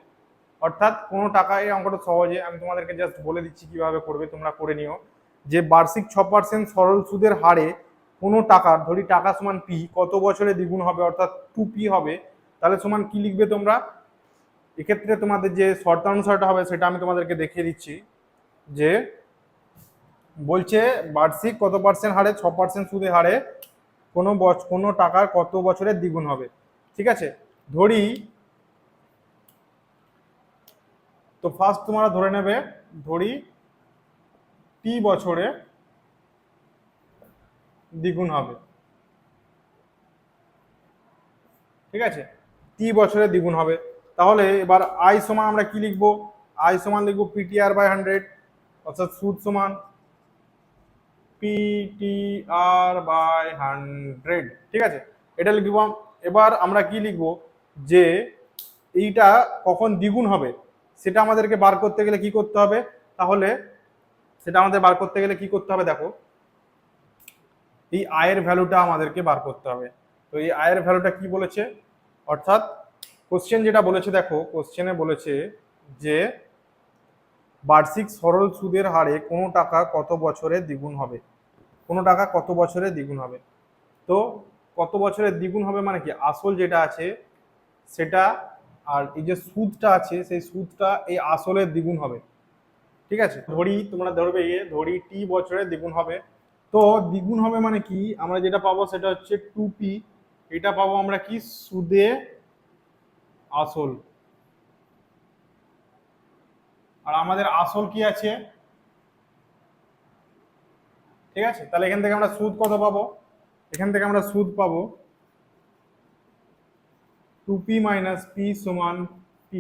অর্থাৎ কোনো টাকা, এই অঙ্কটা সহজে আমি তোমাদেরকে জাস্ট বলে দিচ্ছি কিভাবে করবে, তোমরা করে নিও। যে বার্ষিক 6% সরল সুদের হারে কোনো টাকার, ধরি টাকা সমান পি, কত বছরে দ্বিগুণ হবে, অর্থাৎ 2p হবে, তাহলে সমান কি লিখবে তোমরা। এক্ষেত্রে তোমাদের যে শর্তানুসারটা হবে সেটা আমি তোমাদেরকে দেখিয়ে দিচ্ছি। যে বলছে বার্ষিক কত পার্সেন্ট হারে, 6% সুদের হারে কোনো টাকার কত বছরে দ্বিগুণ হবে। ঠিক আছে, ধরি, তো ফার্স্ট তোমরা ধরে নেবে, ধরি টি বছরে দ্বিগুণ হবে। ঠিক আছে, টি বছরে দ্বিগুণ হবে। তাহলে এবার আই সমান আমরা কি লিখবো, আই সমান লিখবো PTR/100, অর্থাৎ সুদ সমান PTR/100। ঠিক আছে, এটা লিখবো। এবার আমরা কি লিখবো, যে এইটা কখন দ্বিগুণ হবে সেটা আমাদেরকে বার করতে গেলে কি করতে হবে, তাহলে সেটা আমাদের বার করতে গেলে কি করতে হবে দেখো, এই আয়ের ভ্যালুটা আমাদেরকে বার করতে হবে। তো এই আয়ের ভ্যালুটা কি বলেছে, অর্থাৎ কোশ্চেন যেটা বলেছে দেখো, কোশ্চেনে বলেছে যে বার্ষিক সরল সুদের হারে কোনো টাকা কত বছরে দ্বিগুণ হবে, কোনো টাকা কত বছরে দ্বিগুণ হবে। তো কত বছরে দ্বিগুণ হবে মানে কি, আসল যেটা আছে সেটা, আর এই যে সুদটা আছে সেই সুদটা এই আসলের দ্বিগুণ হবে। ঠিক আছে, ধরি তোমরা ধরবে ধরি টি বছরে দ্বিগুণ হবে। তো দ্বিগুণ হবে মানে কি, আমরা যেটা পাবো সেটা হচ্ছে 2p, এটা পাবো আমরা কি, সুদে আসল। আর আমাদের আসল কি আছে, ঠিক আছে, তাহলে এখান থেকে আমরা সুদ কত পাবো, এখান থেকে আমরা সুদ পাবো 2p - p সমান p,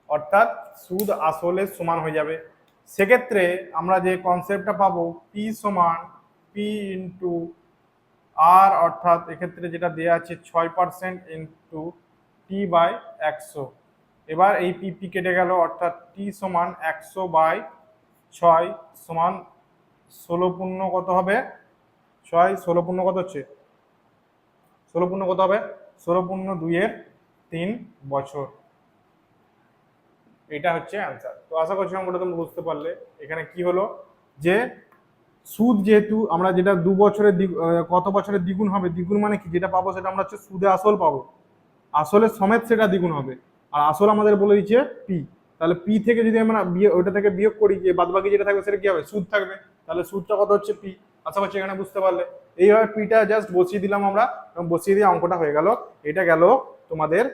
অর্থাৎ সুদ আসলের সমান হয়ে যাবে। সেক্ষেত্রে আমরা যে কনসেপ্টটা পাবো p সমান p ইন্টু আর, অর্থাৎ এক্ষেত্রে যেটা দেওয়া আছে 6% ইন্টু t/100। এবার এই p কেটে গেল, অর্থাৎ t সমান 100/6 সমান 16 পূর্ণ কত হবে, 6, 16 পূর্ণ কত হচ্ছে, 16 পূর্ণ কত হবে, 16 পূর্ণ 2-3 বছর। এটা হচ্ছে অ্যান্সার। তো আশা করছি অঙ্কটা তোমরা বুঝতে পারলে। এখানে কি হলো, যে সুদ যেহেতু আমরা যেটা 2 বছরে কত বছরে দ্বিগুণ হবে, দ্বিগুণ মানে কি, যেটা পাবো সেটা আমরা হচ্ছে সুদে আসল পাবো, আসলের সমেত সেটা দ্বিগুণ হবে। আর আসল আমাদের বলে দিচ্ছে পি, তাহলে পি থেকে যদি আমরা ওইটা থেকে বিয়োগ করি, যে বাদ বাকি যেটা থাকবে সেটা কি হবে, সুদ থাকবে। তাহলে সুদটা কত হচ্ছে পি, আশা করছি এখানে বুঝতে পারলে। এইভাবে পিটা জাস্ট বসিয়ে দিলাম আমরা, এবং বসিয়ে দিয়ে অঙ্কটা হয়ে গেল। এটা গেল তোমাদের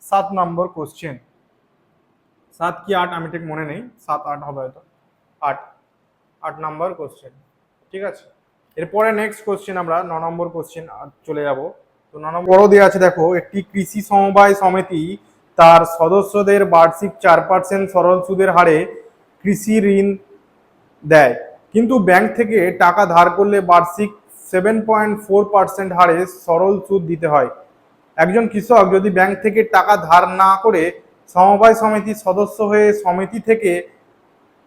7 নম্বর কোশ্চেন। 7 কি 8 আমি ঠিক মনে নেই, 7-8 হবে হয়তো, 8 নম্বর কোশ্চেন। ঠিক আছে, এরপরে নেক্সট কোশ্চেন আমরা 9 নম্বর কোশ্চেন চলে যাব। তো 9 নম্বর বড় দেওয়া আছে দেখো, একটি কৃষি সমবায় সমিতি তার সদস্যদের বার্ষিক 4% সরল সুদের হারে কৃষি ঋণ দেয়, কিন্তু ব্যাংক থেকে টাকা ধার করলে বার্ষিক 7.4% হারে সরল সুদ দিতে হয়। একজন কৃষক যদি ব্যাংক থেকে টাকা ধার না করে সমবায় সমিতির সদস্য হয়ে সমিতি থেকে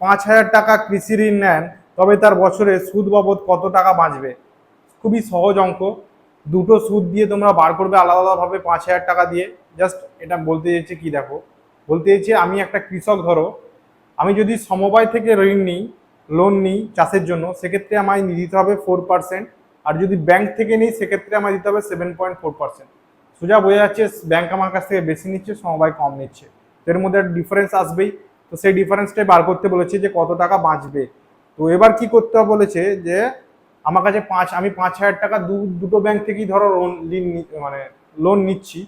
5,000 টাকা কৃষি ঋণ নেন, তবে তার বছরে সুদ বাবদ কত টাকা বাঁচবে। খুবই সহজ অঙ্ক, দুটো সুদ দিয়ে তোমরা বার করবে আলাদা আলাদাভাবে 5,000 টাকা দিয়ে। জাস্ট এটা বলতে চাইছে কি দেখো, বলতে চাইছে আমি একটা কৃষক, ধরো আমি যদি সমবায় থেকে লোন নিই চাষের জন্য, সেক্ষেত্রে আমায় দিতে হবে 4%, আর যদি ব্যাংক থেকে নিই সেক্ষেত্রে আমায় দিতে হবে 7.4%। সোজা বোঝা যাচ্ছে ব্যাংক আমার কাছ থেকে বেশি নিচ্ছে, সমবায় কম নিচ্ছে। এর মধ্যে ডিফারেন্স আসবেই। তো সেই ডিফারেন্সটাই বার করতে বলেছে যে কত টাকা বাঁচবে। তো এবার কি করতে হবে বলেছে যে আমার কাছে আমি 5,000 টাকা দুটো ব্যাংক থেকেই ধরো মানে লোন নিচ্ছি।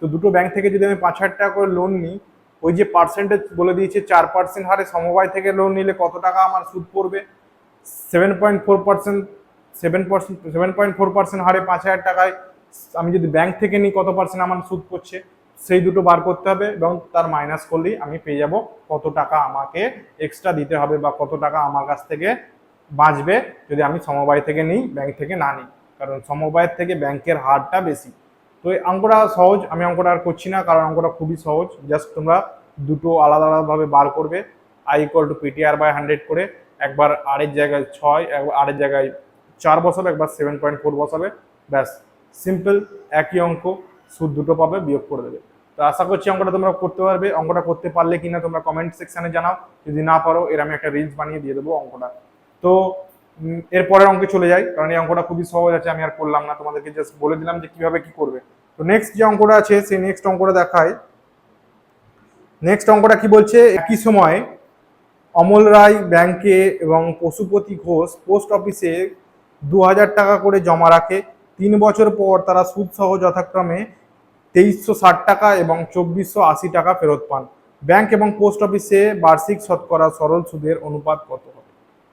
তো দুটো ব্যাংক থেকে যদি আমি 5,000 টাকা করে লোন নিই, ওই যে পার্সেন্টেজ বলে দিয়েছে 4% হারে সমবায় থেকে লোন নিলে কত টাকা আমার সুদ পড়বে, 7.4%। 7.4% হারে 5,000 টাকায় আমি যদি ব্যাংক থেকে নিই কত পার্সেন্ট আমার সুদ পড়ছে, সেই দুটো বার করতে হবে এবং তার মাইনাস করলেই আমি পেয়ে যাব কত টাকা আমাকে এক্সট্রা দিতে হবে বা কত টাকা আমার কাছ থেকে বাঁচবে যদি আমি সমবায় থেকে নিই, ব্যাংক থেকে না নিই। কারণ সমবায়ের থেকে ব্যাংকের হারটা বেশি। তো এই অঙ্কটা সহজ, আমি অঙ্কটা আর করছি না কারণ অঙ্কটা খুবই সহজ। জাস্ট তোমরা দুটো আলাদা আলাদাভাবে বার করবে, I = PTR/100 করে। একবার আর এর জায়গায় 6, একবার আর এর জায়গায় 4 বসাবে, একবার 7.4 বসাবে, ব্যাস সিম্পল একই অঙ্ক, সুদ দুটো পাবে, বিয়োগ করে দেবে। তো আশা করছি অঙ্কটা তোমরা করতে পারবে। অঙ্কটা করতে পারলে কিনা তোমরা কমেন্ট সেকশনে জানাও, যদি না পারো এর আমি একটা রিলস বানিয়ে দিয়ে দেবো অঙ্কটা। তো এরপরের অঙ্কে চলে যাই, কারণ এই অঙ্কটা খুবই সহজ আছে, আমি আর করলাম না, তোমাদেরকে জাস্ট বলে দিলাম যে কিভাবে কি করবে। তো নেক্সট যে অঙ্কটা আছে সেই নেক্সট অঙ্কটা দেখায়। নেক্সট অঙ্কটা কি বলছে, একই সময় অমল রায় ব্যাংকে এবং পশুপতি ঘোষ পোস্ট অফিসে 2,000 টাকা করে জমা রাখে। 3 বছর পর তারা সুদ সহ যথাক্রমে 2,360 টাকা এবং 2,480 টাকা ফেরত পান। ব্যাংক এবং পোস্ট অফিসে বার্ষিক শতকরা সরল সুদের অনুপাত কত হবে?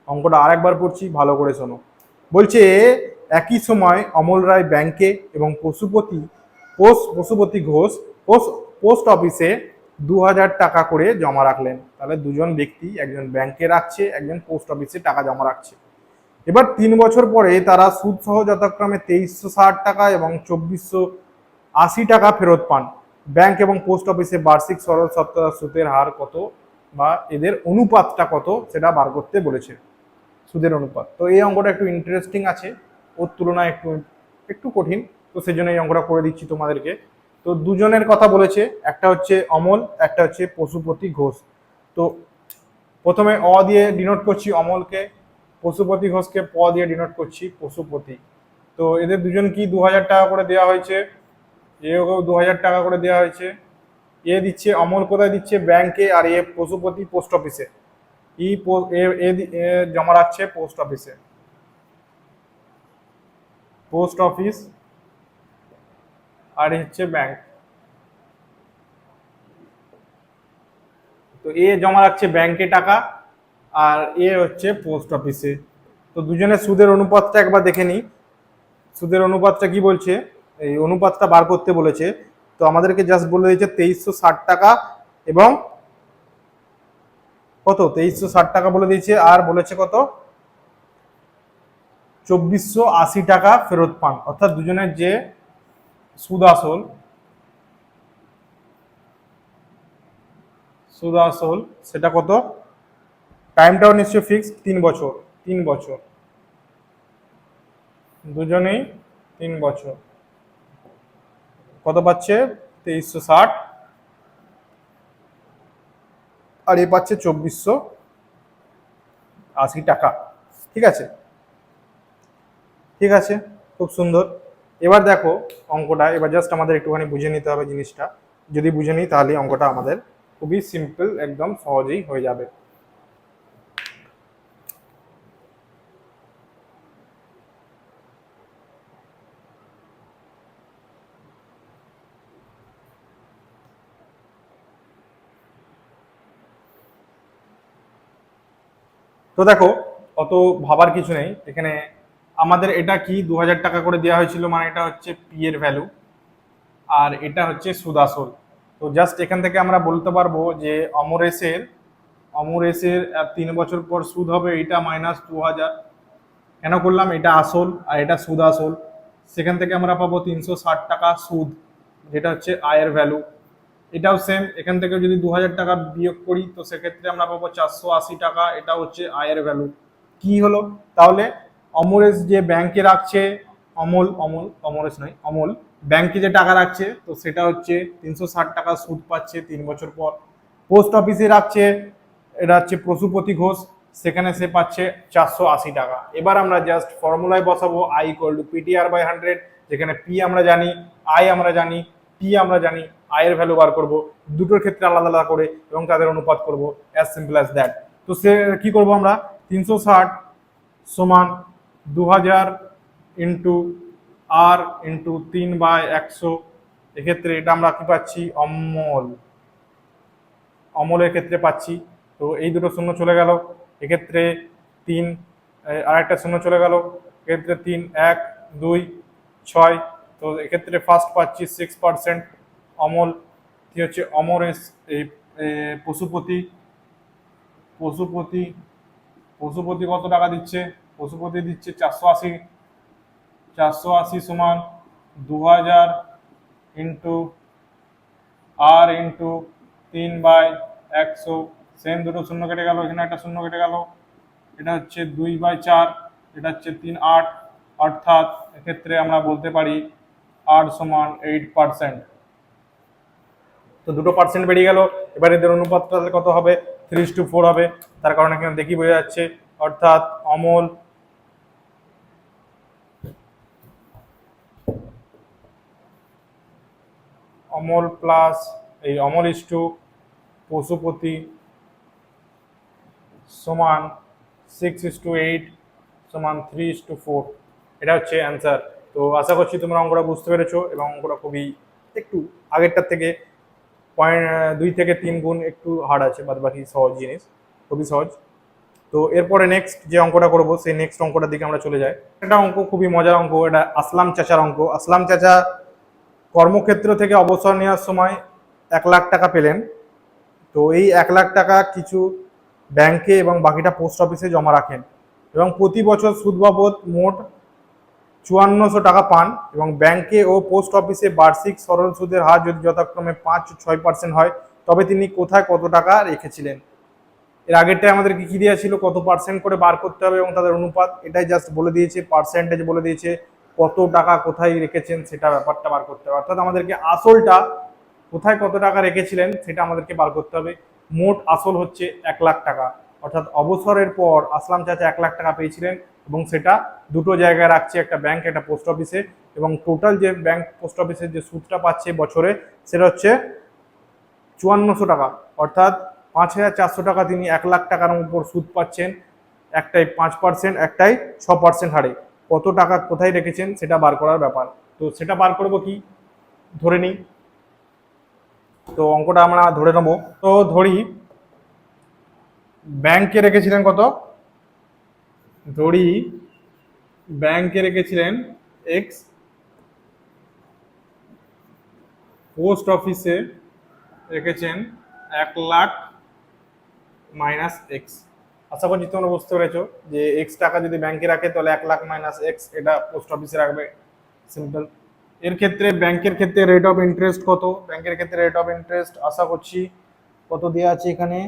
অঙ্কটা আরেকবার পড়ছি, ভালো করে শোনো। বলছে একই সময় অমল রায় ব্যাংকে এবং পশুপতি ঘোষ পোস্ট অফিসে 2,000 টাকা করে জমা রাখলেন। তাহলে দুজন ব্যক্তি, একজন ব্যাংকে রাখছে, একজন পোস্ট অফিসে টাকা জমা রাখছে। এবার 3 বছর পরে তারা সুদ সহ যথাক্রমে 2,360 টাকা এবং 2,480 টাকা ফেরত পান। ব্যাংক এবং পোস্ট অফিসে বার্ষিক সরল শতকরা সুদের হার কত বা এদের অনুপাতটা কত সেটা বার করতে বলেছে, সুদের অনুপাত। তো এই অঙ্কটা একটু ইন্টারেস্টিং আছে, ওর তুলনায় একটু একটু কঠিন, তো সেই জন্য এই অঙ্কটা করে দিচ্ছি তোমাদেরকে। তো দুজনের কথা বলেছে, একটা হচ্ছে অমল, একটা হচ্ছে পশুপতি ঘোষ। তো প্রথমে অ দিয়ে ডিনোট করছি অমলকে, পশুপতি ঘোষকে প দিয়ে ডিনোট করছি পশুপতি। তো এদের দুজন কি 2,000 টাকা করে দেওয়া হয়েছে, এও 2,000 টাকা করে দেওয়া হয়েছে। এ দিচ্ছে, অমল কোথায় দিচ্ছে, ব্যাংকে, আর এ পশুপতি পোস্ট অফিসে। এ জমা রাখছে পোস্ট অফিসে, পোস্ট অফিস, আর হচ্ছে ব্যাংক। তো এ জমা রাখছে ব্যাংকে টাকা, আর এ হচ্ছে পোস্ট অফিসে। তো দুজনের সুদের অনুপাতটা একবার দেখে নিই। সুদের অনুপাতটা কি বলছে, এই অনুপাতটা বার করতে বলেছে। তো আমাদেরকে জাস্ট বলে দিয়েছে 2,360 টাকা এবং কত, 2,360 টাকা বলে দিয়েছে, আর বলেছে কত, 2,480 টাকা ফেরত পান। অর্থাৎ দুজনের যে সুদ আসল সেটা কত, টাইমটাও নিশ্চয়ই ফিক্স, 3 বছর। 3 বছর, দুজনেই 3 বছর। কত পাচ্ছে, 2,360, আর এ পাচ্ছে 2,480 টাকা। ঠিক আছে, ঠিক আছে, খুব সুন্দর। এবার দেখো অঙ্কটা, এবার জাস্ট আমাদের একটুখানি বুঝে নিতে হবে জিনিসটা। যদি বুঝে নিই তাহলে অঙ্কটা আমাদের খুবই সিম্পল, একদম সহজেই হয়ে যাবে। তো দেখো, অত ভাবার কিছু নেই এখানে। আমাদের এটা কি 2,000 টাকা করে দেওয়া হয়েছিল, মানে এটা হচ্ছে পি এর ভ্যালু, আর এটা হচ্ছে সুদ আসল। তো জাস্ট এখান থেকে আমরা বলতে পারবো যে অমরেশের 3 বছর পর সুদ হবে এটা মাইনাস 2,000। কেন করলাম, এটা আসল আর এটা সুদ আসল। সেখান থেকে আমরা পাবো 360 টাকা সুদ, যেটা হচ্ছে আয়ের ভ্যালু। এটাও সেম, এখান থেকে যদি 2,000 টাকা বিয়োগ করি তো সেক্ষেত্রে আমরা পাবো 480 টাকা, এটা হচ্ছে আয়ের ভ্যালু। কি হলো তাহলে, অমরেশ যে ব্যাংকে রাখছে, অমরেশ নয়, অমল ব্যাংকে যে টাকা রাখছে তো সেটা হচ্ছে 360 টাকা সুদ পাচ্ছে 3 বছর পর। পোস্ট অফিসে রাখছে, এটা হচ্ছে পশুপতি ঘোষ, সেখানে সে পাচ্ছে 480 টাকা। এবার আমরা জাস্ট ফর্মুলায় বসাবো আই ইকুয়াল টু PTR/100, যেখানে পি আমরা জানি, আই আমরা জানি, পি আমরা জানি, আয়ের ভ্যালু বার করব দুটোর ক্ষেত্রে আলাদা আলাদা করে এবং তাদের অনুপাত করব, অ্যাজ সিম্পল অ্যাজ দ্যাট। তো সে কি করব আমরা, 360 সমান 2000 ইন্টু আর ইন্টু 3/100। এক্ষেত্রে এটা আমরা কি পাচ্ছি, অমলের ক্ষেত্রে পাচ্ছি। তো এই দুটো শূন্য চলে গেল, এক্ষেত্রে 3, আর একটা শূন্য চলে গেল, এক্ষেত্রে 3, 1, 2, 6। তো এক্ষেত্রে ফার্স্ট পাচ্ছি 6%। অমল কি হচ্ছে, এই পশুপতি পশুপতি পশুপতি কত টাকা দিচ্ছে, পশুপতি দিচ্ছে 480। 480 সমান 2000 ইন্টু আর ইন্টু 3/100। সেম দুটো শূন্য কেটে গেল, এখানে একটা শূন্য কেটে গেল, এটা হচ্ছে 2/4, এটা হচ্ছে 3/8, অর্থাৎ এক্ষেত্রে আমরা বলতে পারি আর সমান 8%। তো দুটো পার্সেন্ট বেরিয়ে গেল। এবার এদের অনুপাতটা তাহলে কত হবে, 3:4 হবে। তার কারণে এখানে দেখি বোঝা যাচ্ছে, অর্থাৎ অমল প্লাস অমল ইস্টু পশুপতি সমান 6:8 সমান 3:4। এটা হচ্ছে অ্যান্সার। তো আশা করছি তোমরা অঙ্কটা বুঝতে পেরেছো এবং অঙ্কটা খুবই একটু আগেরটার থেকে 2 থেকে 3 গুণ একটু হার্ড আছে, বাদ বাকি সহজ জিনিস, খুবই সহজ। তো এরপরে নেক্সট যে অঙ্কটা করবো সেই নেক্সট অঙ্কটার দিকে আমরা চলে যাই। এটা অঙ্ক খুবই মজার অঙ্ক, এটা আসলাম চাচার অঙ্ক। আসলাম চাচা কর্মক্ষেত্র থেকে অবসর নেওয়ার সময় 1,00,000 টাকা পেলেন। তো এই 1,00,000 টাকা কিছু ব্যাংকে এবং বাকিটা পোস্ট অফিসে জমা রাখেন এবং প্রতি বছর সুদ বাবদ মোট 5400 টাকা পান এবং ব্যাংকে ও পোস্ট অফিসে বার্ষিক সরল সুদের হার যদি যথাক্রমে 5 ও 6% হয়, তবে তিনি কোথায় কত টাকা রেখেছিলেন। এর আগেরটাই আমাদেরকে কি দেওয়া ছিল, কত পার্সেন্ট করে বার করতে হবে এবং তাদের অনুপাত, এটাই জাস্ট বলে দিয়েছে, পার্সেন্টেজ বলে দিয়েছে, কত টাকা কোথায় রেখেছেন সেটা ব্যাপারটা বার করতে হবে। অর্থাৎ আমাদেরকে আসলটা কোথায় কত টাকা রেখেছিলেন সেটা আমাদেরকে বার করতে হবে। মোট আসল হচ্ছে 1,00,000 টাকা, অর্থাৎ অবসরের পর আসলাম চাচা 1,00,000 টাকা পেয়েছিলেন এবং সেটা দুটো জায়গায় রাখছে, একটা ব্যাংক একটা পোস্ট অফিসে, এবং টোটাল যে ব্যাংক পোস্ট অফিসের যে সুদটা পাচ্ছে বছরে সেটা হচ্ছে 5400 টাকা। অর্থাৎ 5,400 টাকা তিনি 1,00,000 টাকার উপর সুদ পাচ্ছেন, একটাই 5%, একটাই 6% হারে। কত টাকা কোথায় রেখেছেন সেটা বার করার ব্যাপার। তো সেটা বার করবো কি, ধরে নিই। তো অঙ্কটা আমরা ধরে নেবো। তো ধরি ব্যাংকে রেখেছিলেন কত, ধরি ব্যাংকে রেখেছিলেন এক্স, পোস্ট অফিসে রেখেছেন 1,00,000 মাইনাস এক্স। আশা করছি তোমরা বুঝতে পেরেছো যে এক্স টাকা যদি ব্যাংকে রাখে তাহলে 1,00,000 মাইনাস এক্স এটা পোস্ট অফিসে রাখবে, সিম্পল। এর ক্ষেত্রে ব্যাংকের ক্ষেত্রে রেট অফ ইন্টারেস্ট কত, ব্যাংকের ক্ষেত্রে রেট অফ ইন্টারেস্ট আশা করছি কত দেওয়া আছে এখানে,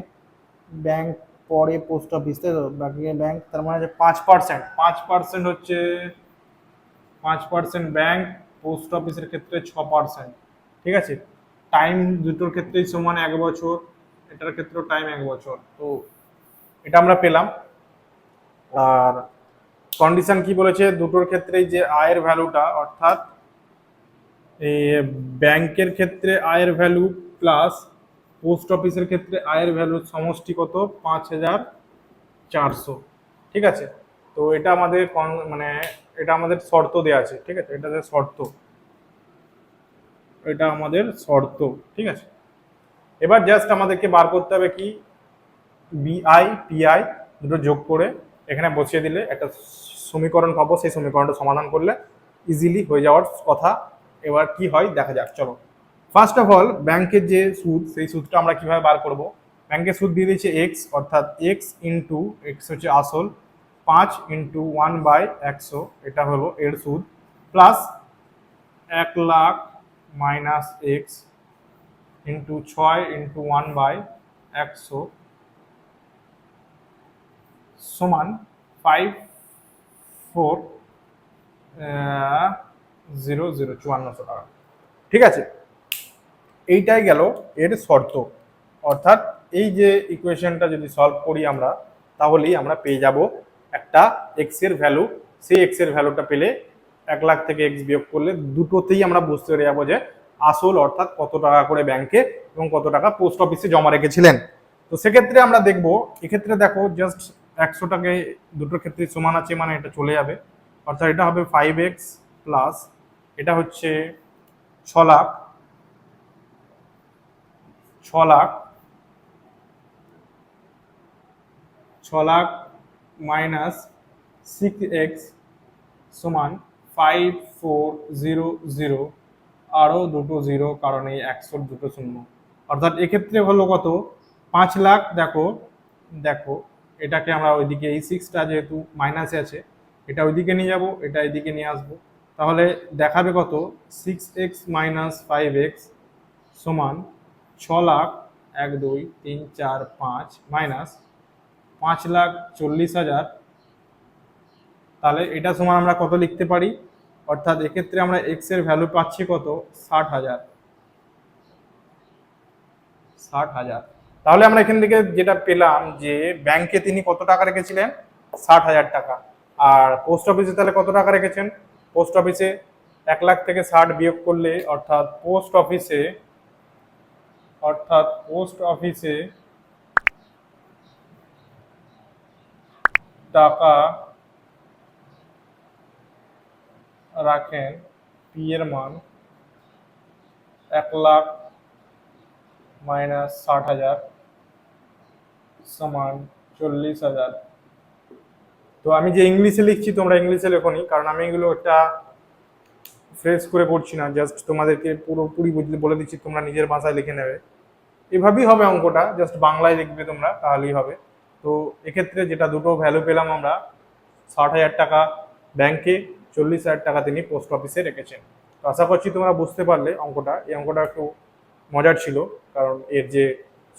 ব্যাংক পরে পোস্ট অফিস, তাই তো, বাকি ব্যাংক, তার মানে 5%। 5% হচ্ছে 5% ব্যাংক, পোস্ট অফিসের ক্ষেত্রে 6%। ঠিক আছে, টাইম দুটোর ক্ষেত্রেই সমান 1 বছর, এটার ক্ষেত্রেও টাইম 1 বছর। তো এটা আমরা পেলাম। আর কন্ডিশন কি বলেছে, দুটোর ক্ষেত্রেই যে আয়ের ভ্যালুটা, অর্থাৎ ব্যাংকের ক্ষেত্রে আয়ের ভ্যালু প্লাস পোস্ট অফিসের ক্ষেত্রে আয়ের ভ্যালুর সমষ্টি কত, 5,400। ঠিক আছে, তো এটা আমাদের মানে এটা আমাদের শর্ত দেওয়া আছে। ঠিক আছে, এটা শর্ত, এটা আমাদের শর্ত। ঠিক আছে, এবার জাস্ট আমাদেরকে বার করতে হবে কি, বিআই পিআই দুটো যোগ করে এখানে বসিয়ে দিলে একটা সমীকরণ পাবো, সেই সমীকরণটা সমাধান করলে ইজিলি হয়ে যাওয়ার কথা। এবার কি হয় দেখা যাক, চলো। ফার্স্ট অফ অল ব্যাংকের যে সুদ সেই সুদটা আমরা কিভাবে বার করব। ব্যাংকের সুদ দিয়ে দিয়েছে এক্স, অর্থাৎ এক্স ইন্টু এক্স হচ্ছে আসল, 5 × 1/100 এটা হলো এর সুদ, প্লাস 1,00,000 মাইনাস এক্স ইন্টু 6 × 1/100 সমান 5,4 5400 টাকা। ঠিক আছে, এইটাই গেল এর শর্ত। অর্থাৎ এই যে ইকুয়েশনটা যদি সলভ করি আমরা, তাহলেই আমরা পেয়ে যাব একটা এক্স এর ভ্যালু। সেই এক্স এর ভ্যালুটা পেলে 1,00,000 থেকে এক্স বিয়োগ করলে দুটোতেই আমরা বুঝতে পেরে যাবো যে আসল অর্থাৎ কত টাকা করে ব্যাংকে এবং কত টাকা পোস্ট অফিসে জমা রেখেছিলেন। তো সেক্ষেত্রে আমরা দেখবো, এক্ষেত্রে দেখো জাস্ট 100টাকে দুটোর ক্ষেত্রে সমান আছে, মানে এটা চলে যাবে। অর্থাৎ এটা হবে 5x প্লাস এটা হচ্ছে 6,00,000, 6,00,000 মাইনাস 6x সমান 5400, আরও দুটো জিরো কারণ এই 100 দুটো শূন্য। অর্থাৎ এক্ষেত্রে হলো কত, 5,00,000। দেখো দেখো এটাকে আমরা ওইদিকে, এই 6টা যেহেতু মাইনাসে আছে এটা ওইদিকে নিয়ে যাব, এটা এদিকে নিয়ে আসবো, তাহলে দেখাবে কত 6x মাইনাস 5x সমান 6,00,000, 1 2 3 4 5 মাইনাস 5,40,000। তাহলে এটা সমান আমরা কত লিখতে পারি, অর্থাৎ এক্ষেত্রে আমরা এক্স এর ভ্যালু পাচ্ছি কত, 60,000। তাহলে আমরা এখান থেকে যেটা পেলাম যে ব্যাংকে তিনি কত টাকা রেখেছিলেন, 60,000 টাকা। আর পোস্ট অফিসে তাহলে কত টাকা রেখেছেন, পোস্ট অফিসে 1,00,000 থেকে 60 বিয়োগ করলে অর্থাৎ পোস্ট অফিসে টাকা রাখেন পি এর মান 1,00,000 মাইনাস 60,000 সমান 40,000। তো আমি যে ইংলিশে লিখছি তোমরা ইংলিশে লেখোনি, কারণ আমি এগুলো একটা ফ্রেশ করে পড়ছি না, জাস্ট তোমাদেরকে পুরোপুরি বলে দিচ্ছি, তোমরা নিজের ভাষায় লিখে নেবে। এভাবেই হবে অঙ্কটা, জাস্ট বাংলায় লিখবে তোমরা, তাহলেই হবে। তো এক্ষেত্রে যেটা দুটো ভ্যালু পেলাম আমরা, 60,000 টাকা ব্যাংকে, 40,000 টাকা তিনি পোস্ট অফিসে রেখেছেন। তো আশা করছি তোমরা বুঝতে পারলে অঙ্কটা। এই অঙ্কটা একটু মজার ছিল, কারণ এর যে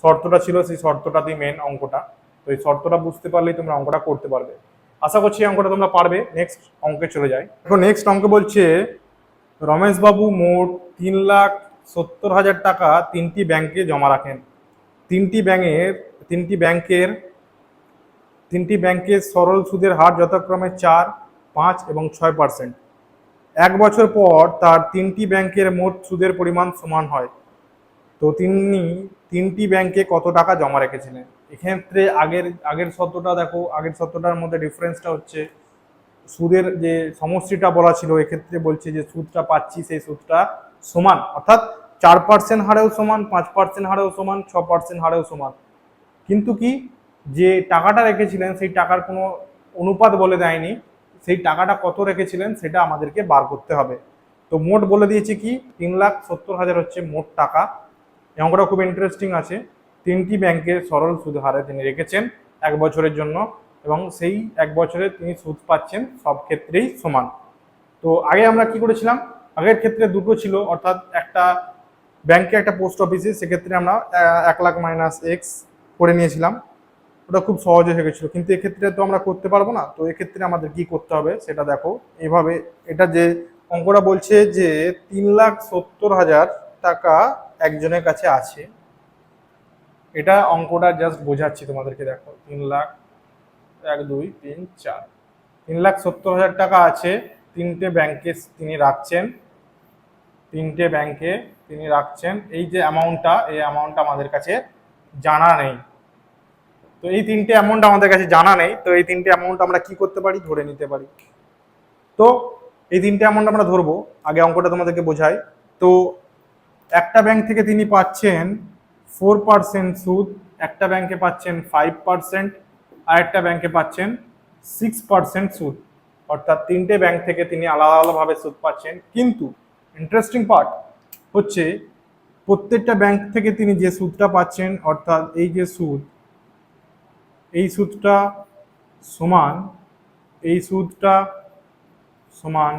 শর্তটা ছিল সেই শর্তটাতেই মেন অঙ্কটা। তো এই শর্তটা বুঝতে পারলেই তোমরা অঙ্কটা করতে পারবে। আশা করছি এই অঙ্কটা তোমরা পারবে। নেক্সট অঙ্কে চলে যাই। দেখো নেক্সট অঙ্ক বলছে রমেশবাবু মোট 3,70,000 টাকা তিনটি ব্যাংকে জমা রাখেন। তিনটি ব্যাংকের সরল সুদের হার যথাক্রমে 4, 5 এবং 6%। 1 বছর পর তার তিনটি ব্যাংকের মোট সুদের পরিমাণ সমান হয়। তো তিনি তিনটি ব্যাংকে কত টাকা জমা রেখেছিলেন। এক্ষেত্রে আগের শর্তটা দেখো, আগের শর্তটার মধ্যে ডিফারেন্সটা হচ্ছে সুদের যে সমষ্টিটা বলা ছিল, এক্ষেত্রে বলছে যে সুদটা পাচ্ছি সেই সুদটা সমান, অর্থাৎ 4% হারেও সমান, 5% হারেও সমান, 6% হারেও সমান। কিন্তু কি, যে টাকাটা রেখেছিলেন সেই টাকার কোনো অনুপাত বলে দেয়নি, সেই টাকাটা কত রেখেছিলেন সেটা আমাদেরকে বার করতে হবে। তো মোট বলে দিয়েছে কি, 3,70,000 হচ্ছে মোট টাকা। এই অঙ্কটা খুব ইন্টারেস্টিং আছে। তিনটি ব্যাংকের সরল সুদ হারে তিনি রেখেছেন 1 বছরের জন্য, এবং সেই 1 বছরে তিনি সুদ পাচ্ছেন সব ক্ষেত্রেই সমান। তো আগে আমরা কি করেছিলাম, আগের ক্ষেত্রে দুটো ছিল, অর্থাৎ একটা ব্যাংকে একটা পোস্ট অফিসে, সেক্ষেত্রে আমরা 1,00,000 মাইনাস এক্স করে নিয়েছিলাম, ওটা খুব সহজে হয়ে গেছিলো। কিন্তু এক্ষেত্রে তো আমরা করতে পারবো না। তো এক্ষেত্রে আমাদের কি করতে হবে সেটা দেখো এভাবে। এটা যে অঙ্কটা বলছে যে 3,70,000 টাকা একজনের কাছে আছে, এটা অঙ্কটা জাস্ট বোঝাচ্ছি তোমাদেরকে। দেখো 3,00,000, 1 2 3 4, 3,70,000 টাকা আছে, তিনটে ব্যাংকে তিনি রাখছেন। এই যে অ্যামাউন্টটা, এই অ্যামাউন্টটা আমাদের কাছে জানা নেই। তো এই তিনটে অ্যামাউন্ট আমাদের কাছে জানা নেই। তো এই তিনটে অ্যামাউন্ট আমরা কি করতে পারি, ধরে নিতে পারি। তো এই তিনটে অ্যামাউন্ট আমরা ধরবো, আগে অঙ্কটা তোমাদেরকে বোঝাই। তো একটা ব্যাংক থেকে তিনি পাচ্ছেন 4% সুদ, একটা ব্যাংকে পাচ্ছেন 5%, আর একটা ব্যাংকে পাচ্ছেন 6% সুদ। অর্থাৎ তিনটে ব্যাংক থেকে তিনি আলাদা আলাদাভাবে সুদ পাচ্ছেন। কিন্তু ইন্টারেস্টিং পার্ট হচ্ছে প্রত্যেকটা ব্যাংক থেকে তিনি যে সুদটা পাচ্ছেন, অর্থাৎ এই যে সুদ, এই সুদটা সমান এই সুদটা সমান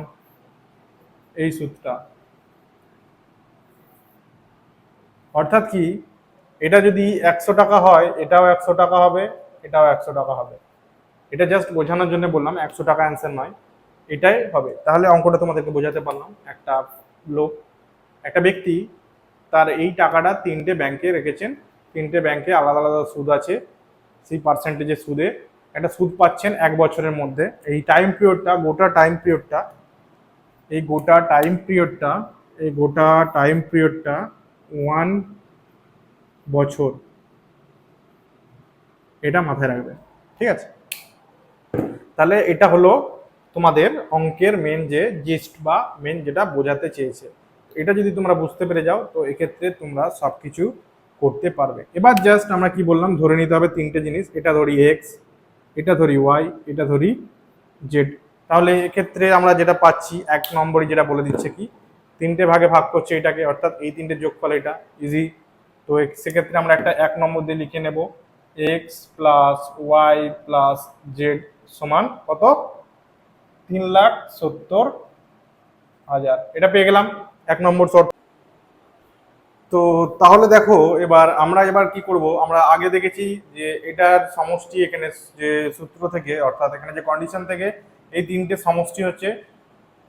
এই সুদটা। অর্থাৎ কি, এটা যদি 100 টাকা হয় এটাও 100 টাকা হবে, এটাও 100 টাকা হবে। এটা জাস্ট বোঝানোর জন্য বললাম, 100 টাকা অ্যান্সার নয়। এটাই হবে। তাহলে অঙ্কটা তোমাদেরকে বোঝাতে পারলাম। একটা ব্যক্তি তার এই টাকাটা 3টে ব্যাংকে রেখেছেন, 3টে ব্যাংকে আলাদা আলাদা সুদ আছে, সেই পার্সেন্টেজের সুদে একটা সুদ পাচ্ছেন 1 বছরের মধ্যে। এই গোটা টাইম পিরিয়ডটা 1 বছর, এটা মাথায় রাখবে। ঠিক আছে, তাহলে এটা হলো তোমাদের অঙ্কের মেন যে জিস্ট বা মেন যেটা বোঝাতে চেয়েছে। এটা যদি তোমরা বুঝতে পেরে যাও তো এক্ষেত্রে তোমরা সবকিছু করতে পারবে। এবার জাস্ট আমরা কি বললাম, ধরে নিতে হবে 3টে জিনিস, এটা ধরি এক্স, এটা ধরি ওয়াই, এটা ধরি জেড। তাহলে এক্ষেত্রে আমরা যেটা পাচ্ছি 1 নম্বরই যেটা বলে দিচ্ছে কি 3টে ভাগে ভাগ করছে এটাকে, অর্থাৎ এই 3টে যোগফল এটা ইজি। তো সেক্ষেত্রে আমরা একটা 1 নম্বর দিয়ে লিখে নেব, X plus Y plus Z সমান কত, 3,70,000। এটা পেয়ে গেলাম 1 নম্বর শর্ত। তো তাহলে দেখো এবার কি করব, আমরা আগে দেখেছি যে এটার সমষ্টি এখানে যে সূত্র থেকে, অর্থাৎ এখানে যে কন্ডিশন থেকে এই 3টে সমষ্টি হচ্ছে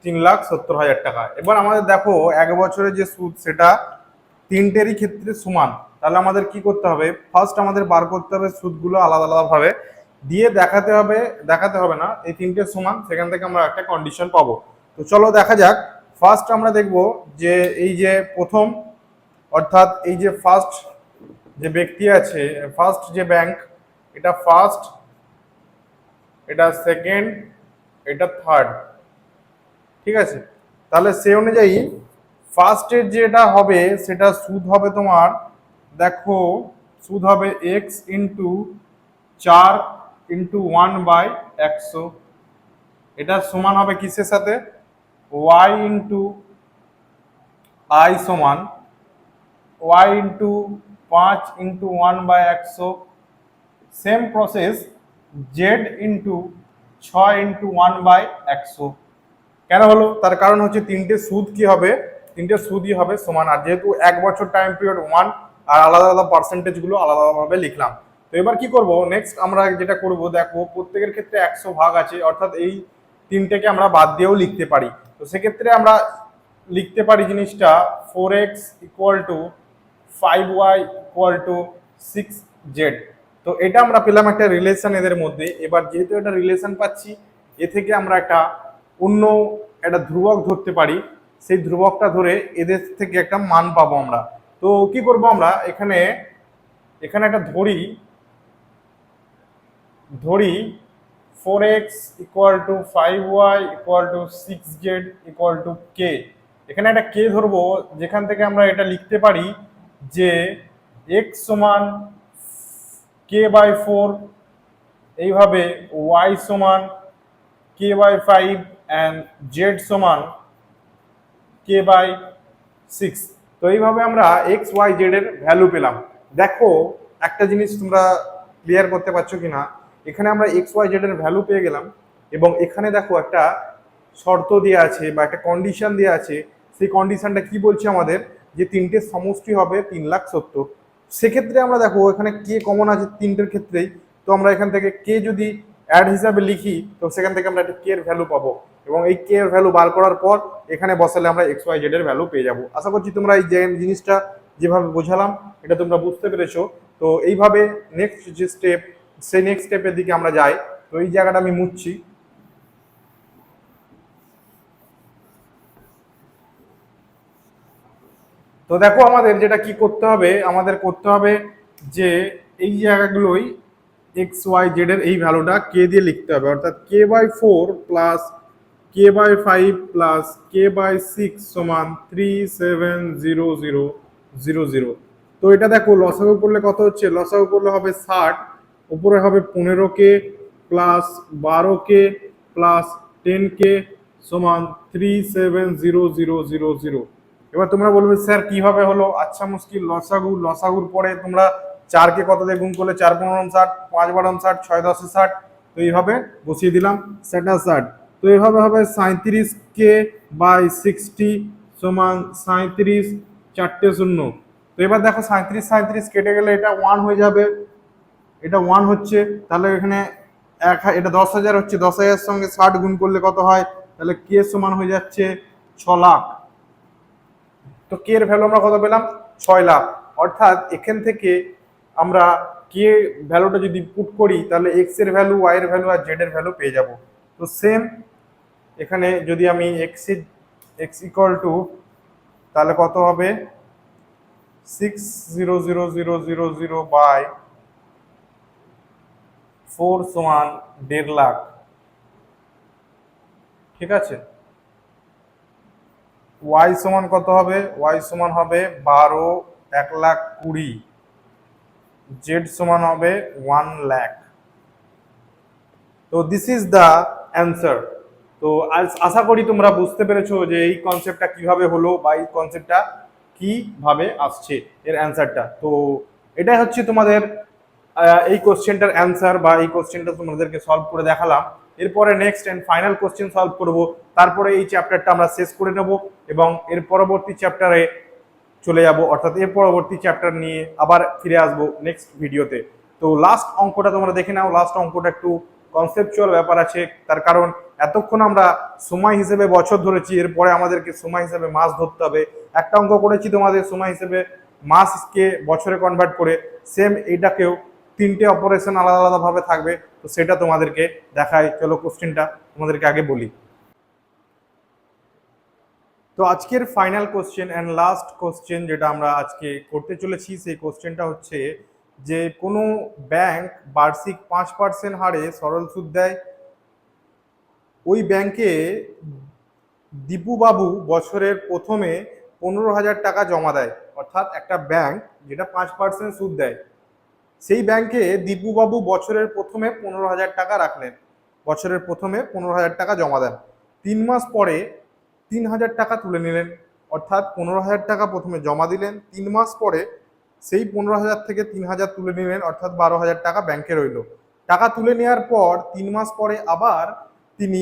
3,70,000 টাকা। এবার আমাদের দেখো 1 বছরের যে সুদ সেটা 3টেরই ক্ষেত্রে সমান। তাহলে আমাদের কি করতে হবে, ফার্স্ট আমাদের বার করতে হবে সুদগুলো আলাদা আলাদা ভাবে দিয়ে দেখাতে হবে না এই 3টে সমান, সেখান থেকে আমরা একটা কন্ডিশন পাবো। তো চলো দেখা যাক। ফার্স্ট আমরা দেখব যে এই যে প্রথম, অর্থাৎ এই যে ফার্স্ট যে ব্যক্তি আছে, ফার্স্ট যে ব্যাংক, এটা ফার্স্ট, এটা সেকেন্ড, এটা থার্ড। ঠিক আছে, তাহলে সেই অনুযায়ী ফার্স্টের যেটা হবে সেটা সুদ হবে তোমার, দেখো সুদ হবে এক্স ইন্টু 4/1/100। এটা সমান হবে কিসের সাথে, ওয়াই ইন্টু আই সমান Y into 5/1/100। Same process Z into 6/1/100। কেন হলো, তার কারণ হচ্ছে 3টে সুদ কি হবে, 3টে সুদই হবে সমান। আর যেহেতু 1 বছর টাইম পিরিয়ড 1, আর আলাদা আলাদা পার্সেন্টেজ গুলো আলাদা আলাদাভাবে লিখলাম। তো এবার কি করব, নেক্সট আমরা যেটা করব, দেখো প্রত্যেকের ক্ষেত্রে 100 ভাগ আছে, অর্থাৎ এই 3টেকে আমরা বাদ দিয়েও লিখতে পারি। তো সেক্ষেত্রে আমরা লিখতে পারি জিনিসটা 4x = 5y = 6z। তো এটা আমরা পেলাম একটা রিলেশন এদের মধ্যে। এবার যেহেতু এটা রিলেশন পাচ্ছি, এ থেকে আমরা অন্য একটা ধ্রুবক ধরতে পারি, সেই ধ্রুবকটা ধরে এদের থেকে একটা মান পাবো আমরা। তো কি করব, আমরা এখানে একটা ধরি 4x = 5y = 6z = k। এখানে একটা k ধরবো, যেখান থেকে আমরা এটা লিখতে পারি যে x সমান k/4, এইভাবে y সমান k/5 and z সমান k/6। তো এইভাবে আমরা x y z এর ভ্যালু পেলাম। দেখো একটা জিনিস তোমরা ক্লিয়ার করতে পারছো কিনা, এখানে আমরা x y z এর ভ্যালু পেয়ে গেলাম, এবং এখানে দেখো একটা শর্ত দেওয়া আছে বা একটা কন্ডিশন দেওয়া আছে। সেই কন্ডিশনটা কি বলছে আমাদের, যে 3টে সমষ্টি হবে 3,70,000। সেক্ষেত্রে আমরা দেখো এখানে কে কমন আছে 3টের ক্ষেত্রেই, তো আমরা এখান থেকে কে যদি অ্যাড হিসাবে লিখি তো সেখান থেকে আমরা একটা কে এর ভ্যালু পাবো, এবং এই কে এর ভ্যালু বার করার পর এখানে বসালে আমরা এক্স ওয়াই জেড এর ভ্যালু পেয়ে যাবো। আশা করছি তোমরা এই জিনিসটা যেভাবে বোঝালাম এটা তোমরা বুঝতে পেরেছো। তো এইভাবে নেক্সট যে স্টেপ, সেই নেক্সট স্টেপের দিকে আমরা যাই। তো এই জায়গাটা আমি মুছছি। তো দেখো আমাদের যেটা কি করতে হবে, আমাদের করতে হবে যে এই জায়গাগুলোই এক্স ওয়াই জেড এর এই ভ্যালুটা কে দিয়ে লিখতে হবে, অর্থাৎ k/4 plus k/5 plus k/6 সমান 370000। তো এটা দেখো লসাগু করলে কত হচ্ছে, লসাগু করলে হবে 60, উপরে হবে 15k plus 12k plus 10k সমান 370000। এবার তোমরা বলবে স্যার কিভাবে হলো, আচ্ছা মুশকিল, লসাগুর পরে তোমরা 4কে কত দিয়ে গুণ করলে, 4×15 = 60, 5×12 = 60, 6×10 = 60। তো এইভাবে বসিয়ে দিলাম 60। তো এইভাবে হবে 37k/60 সমান 37, 4টে 0। তো এবার দেখো 37 কেটে গেলে এটা 1 হয়ে যাবে, এটা 1 হচ্ছে। তাহলে এখানে এটা 10,000 হচ্ছে, 10,000 সঙ্গে 60 গুণ করলে কত হয়, তাহলে কে সমান হয়ে যাচ্ছে 6 লাখ। তো কে এর ভ্যালু আমরা কত পেলাম 6 লাখ। অর্থাৎ এখান থেকে আমরা কে ভ্যালুটা যদি পুট করি তাহলে এক্স এর ভ্যালু, ওয়াই এর ভ্যালু আর জেড এর ভ্যালু পেয়ে যাব। তো সেম এখানে যদি আমি এক্স ইকুয়াল টু, তাহলে কত হবে 600,000/4 সমান 1.5 লাখ। ঠিক আছে, ওয়াই সমান কত হবে, ওয়াই সমান হবে 12, 1,20,000, জেড সমান হবে 1 লাখ। তো দিস ইজ দ্য অ্যান্সার। তো আশা করি তোমরা বুঝতে পেরেছো যে এই কনসেপ্টটা কিভাবে হলো বা এই কনসেপ্টটা কিভাবে আসছে এর অ্যান্সারটা। তো এটাই হচ্ছে তোমাদের এই কোশ্চেনটার অ্যান্সার বা এই কোশ্চেনটা তোমাদেরকে সলভ করে দেখালাম। এরপরে next and final question solve করব, তারপরে এই চ্যাপ্টারটা আমরা শেষ করে নেব এবং এর পরবর্তী চ্যাপ্টারে চলে যাব, অর্থাৎ এর পরবর্তী চ্যাপ্টার নিয়ে আবার ফিরে আসবো নেক্সট ভিডিওতে। তো লাস্ট অঙ্কটা তোমরা দেখে নাও। লাস্ট অঙ্কটা একটু কনসেপচুয়াল ব্যাপার আছে, তার কারণ এতক্ষণ আমরা সময় হিসেবে বছর ধরেছি, এরপরে আমাদেরকে সময় হিসেবে মাস ধরতে হবে। একটা অঙ্ক করেছি তোমাদের সময় হিসেবে মাসকে বছরে কনভার্ট করে, সেম এইটাকেও 3টে অপারেশন আলাদা আলাদা ভাবে থাকবে। তো সেটা তোমাদেরকে দেখাই, চলো কোশ্চেনটা তোমাদেরকে আগে বলি। তো আজকের final question and last question যেটা আমরা আজকে করতে চলেছি, সেই কোশ্চেনটা হচ্ছে যে কোনো ব্যাংক বার্ষিক 5% হারে সরল সুদ দেয়, ওই ব্যাংকে দীপুবাবু বছরের প্রথমে 15,000 টাকা জমা দেয়। অর্থাৎ একটা ব্যাংক যেটা 5% সুদ দেয়, সেই ব্যাংকে দীপুবাবু বছরের প্রথমে 15,000 টাকা রাখলেন, বছরের প্রথমে 15,000 টাকা জমা দেন। 3 মাস পরে 3,000 টাকা তুলে নিলেন। অর্থাৎ 15,000 টাকা প্রথমে জমা দিলেন, 3 মাস পরে সেই 15,000 থেকে 3,000 তুলে নিলেন, অর্থাৎ 12,000 টাকা ব্যাংকে রইল। টাকা তুলে নেওয়ার পর 3 মাস পরে আবার তিনি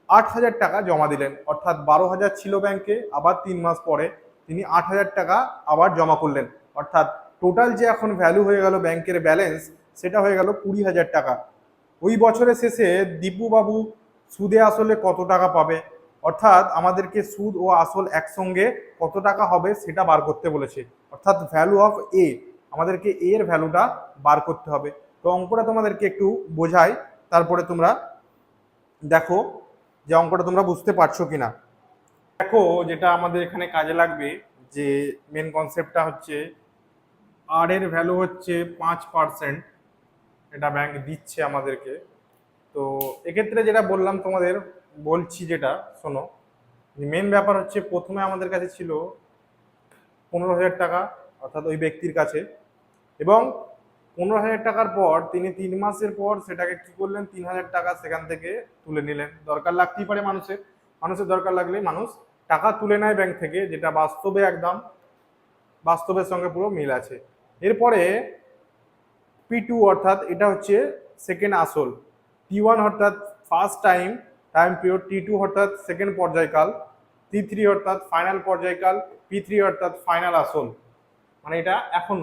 8,000 টাকা জমা দিলেন, অর্থাৎ 12,000 ছিল ব্যাংকে, আবার 3 মাস পরে তিনি 8,000 টাকা আবার জমা করলেন। অর্থাৎ টোটাল যে এখন ভ্যালু হয়ে গেল ব্যাংকের ব্যালেন্স, সেটা হয়ে গেল 20,000 টাকা। ওই বছরের শেষে দীপুবাবু সুদে আসলে কত টাকা পাবে, অর্থাৎ আমাদেরকে সুদ ও আসল একসঙ্গে কত টাকা হবে সেটা বার করতে বলেছে। অর্থাৎ ভ্যালু অফ এ, আমাদেরকে এ এর ভ্যালুটা বার করতে হবে। তো অঙ্কটা তোমাদেরকে একটু বোঝাই, তারপরে তোমরা দেখো যে অঙ্কটা তোমরা বুঝতে পারছো কিনা। দেখো যেটা আমাদের এখানে কাজে লাগবে, যে মেন কনসেপ্টটা হচ্ছে আর এর ভ্যালু হচ্ছে 5%, এটা ব্যাংক দিচ্ছে আমাদেরকে। তো এক্ষেত্রে যেটা বললাম তোমাদের, বলছি যেটা শোনো, মেন ব্যাপার হচ্ছে প্রথমে আমাদের কাছে ছিল 15,000 টাকা, অর্থাৎ ওই ব্যক্তির কাছে, এবং 15,000 টাকার পর তিনি 3 মাসের পর সেটাকে কি করলেন, 3,000 টাকা সেখান থেকে তুলে নিলেন। দরকার লাগতেই পারে মানুষের, মানুষের দরকার লাগলে মানুষ টাকা তুলে নেয় ব্যাংক থেকে, যেটা বাস্তবে একদম বাস্তবের সঙ্গে পুরো মিল আছে। এরপরে P2 অর্থাৎ এটা হচ্ছে সেকেন্ড আসল, T1 অর্থাৎ ফার্স্ট টাইম পিরিয়ড, T2 অর্থাৎ সেকেন্ড পর্যায়কাল, T3 অর্থাৎ ফাইনাল পর্যায়কাল, P3 অর্থাৎ ফাইনাল আসল। মানে এটা এখন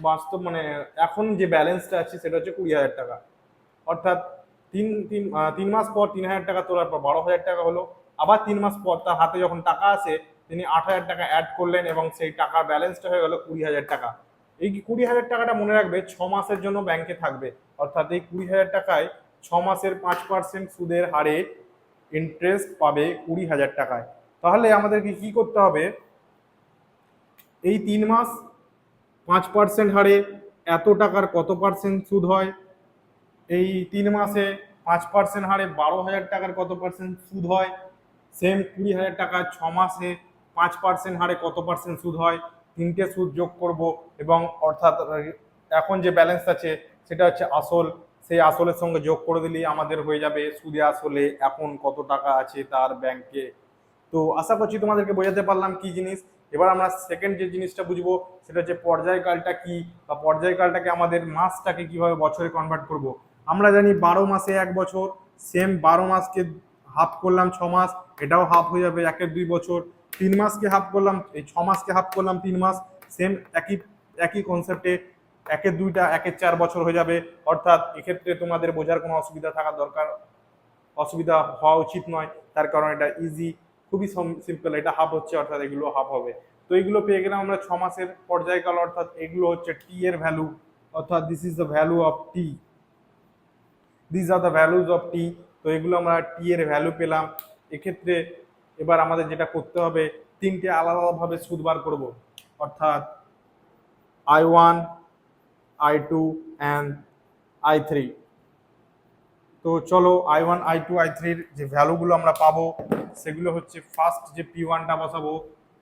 বাস্তব, মানে এখন যে ব্যালেন্সটা আছে সেটা হচ্ছে 20,000 টাকা। অর্থাৎ 3 মাস পর 3,000 টাকা তোলার পর 12,000 টাকা হলো। আবার 3 মাস পর তার হাতে যখন টাকা আসে, তিনি 8,000 টাকা অ্যাড করলেন এবং সেই টাকার ব্যালেন্সটা হয়ে গেল 20,000 টাকা। এই 20,000 টাকাটা মনে রাখবে 6 মাসের জন্য ব্যাংকে থাকবে। অর্থাৎ এই 20,000 টাকায় 6 মাসের 5% সুদের হারে ইন্টারেস্ট পাবে 20,000 টাকায়। তাহলে আমাদেরকে কি করতে হবে, এই 3 মাস 5% হারে এত টাকার কত পার্সেন্ট সুদ হয়, এই 3 মাসে 5% হারে 12,000 টাকার কত পার্সেন্ট সুদ হয়, সেম 20,000 টাকা 6 মাসে 5% হারে কত পার্সেন্ট সুদ হয়, তিনটে সুদ যোগ করব এবং অর্থাৎ এখন যে ব্যালেন্স আছে সেটা হচ্ছে আসল, সেই আসলের সঙ্গে যোগ করে দিলেই আমাদের হয়ে যাবে সুদে আসলে এখন কত টাকা আছে তার ব্যাংকে। তো আশা করছি তোমাদেরকে বোঝাতে পারলাম কি জিনিস। এবার আমরা সেকেন্ড যে জিনিসটা বুঝবো সেটা হচ্ছে পর্যায়কালটা কি, বা পর্যায়কালটাকে আমাদের মাসটাকে কিভাবে বছরে কনভার্ট করব। আমরা জানি 12 মাসে 1 বছর, সেম 12 মাসকে হাফ করলাম 6 মাস, এটাও হাফ হয়ে যাবে 1-2 বছর। 3 মাসকে হাফ করলাম, এই 6 মাসকে হাফ করলাম 3 মাস, সেম একই একই কনসেপ্টে 1-2টা 1-4 বছর হয়ে যাবে। অর্থাৎ এক্ষেত্রে তোমাদের বোঝার কোনো অসুবিধা থাকার দরকার অসুবিধা হওয়া উচিত নয়, তার কারণ এটা ইজি, খুবই সিম্পল। এটা হাফ হচ্ছে অর্থাৎ এগুলো হাফ হবে। তো এগুলো পেয়ে গেলাম আমরা 6 মাসের পর্যায়কাল, অর্থাৎ এগুলো হচ্ছে টি এর ভ্যালু, অর্থাৎ this is the value of T, this are the values of T. তো এগুলো আমরা টি এর ভ্যালু পেলাম। এক্ষেত্রে এবার আমাদের যেটা করতে হবে, তিনটে আলাদা আলাদাভাবে সুদ বার করব, অর্থাৎ I1, I2 অ্যান্ড I3। তো চলো I1, I2, I3-র যে ভ্যালুগুলো আমরা পাবো সেগুলো হচ্ছে, ফার্স্ট যে P1টা বসাবো,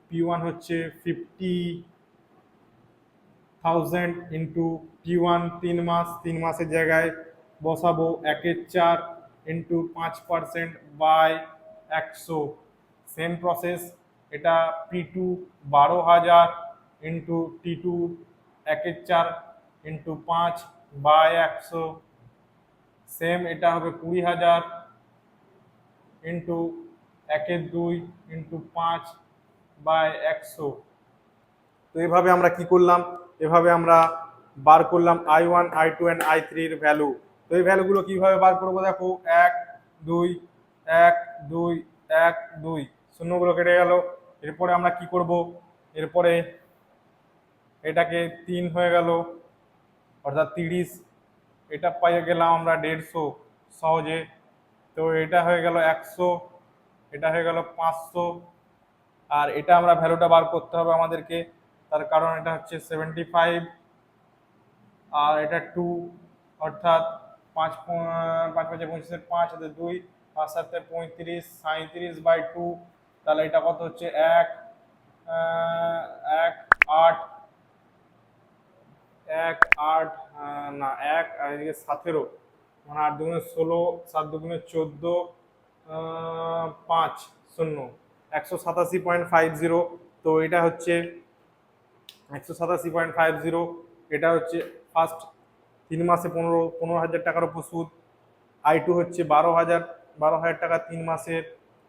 P1 হচ্ছে 50,000 ইন্টু P1 3 মাস, 3 মাসের জায়গায় বসাবো 1/4 ইন্টু 5% বাই 100। সেম প্রসেস, এটা P2 12,000 into T2 1/4 into 5 by 100। Same এটা হবে 20,000 ইন্টু 1/2 ইন্টু 5 বাই 100। তো এভাবে আমরা কি করলাম, এভাবে আমরা বার করলাম I1, I2 অ্যান্ড I3-র ভ্যালু। তো এই ভ্যালুগুলো কিভাবে বার করবো, দেখো 1 2 1 2 1 2, শূন্যগুলো কেটে গেল। এরপরে আমরা কি করব, এরপরে এটাকে 3 হয়ে গেল, অর্থাৎ 30। এটা পাইয়ে গেলাম আমরা 150 সহজে। তো এটা হয়ে গেল 100, এটা হয়ে গেল 500, আর এটা আমরা ভ্যালুটা বার করতে হবে আমাদেরকে, তার কারণ এটা হচ্ছে 75, আর এটা 2, অর্থাৎ 5 5 5 25, 5 হাতে 2, 5 7 35, 37 বাই 2। তাহলে এটা কত হচ্ছে 1 1 8 1 8 না 1 আর এদিকে 17, মানে 8 দুগুণে 16, 7 দুগুণে 14, 5 0, 187.50। তো এটা হচ্ছে 187.50। এটা হচ্ছে ফার্স্ট 3 মাসে 15,000 টাকার উপর সুদ। I2 হচ্ছে 12,000 টাকা 3 মাসের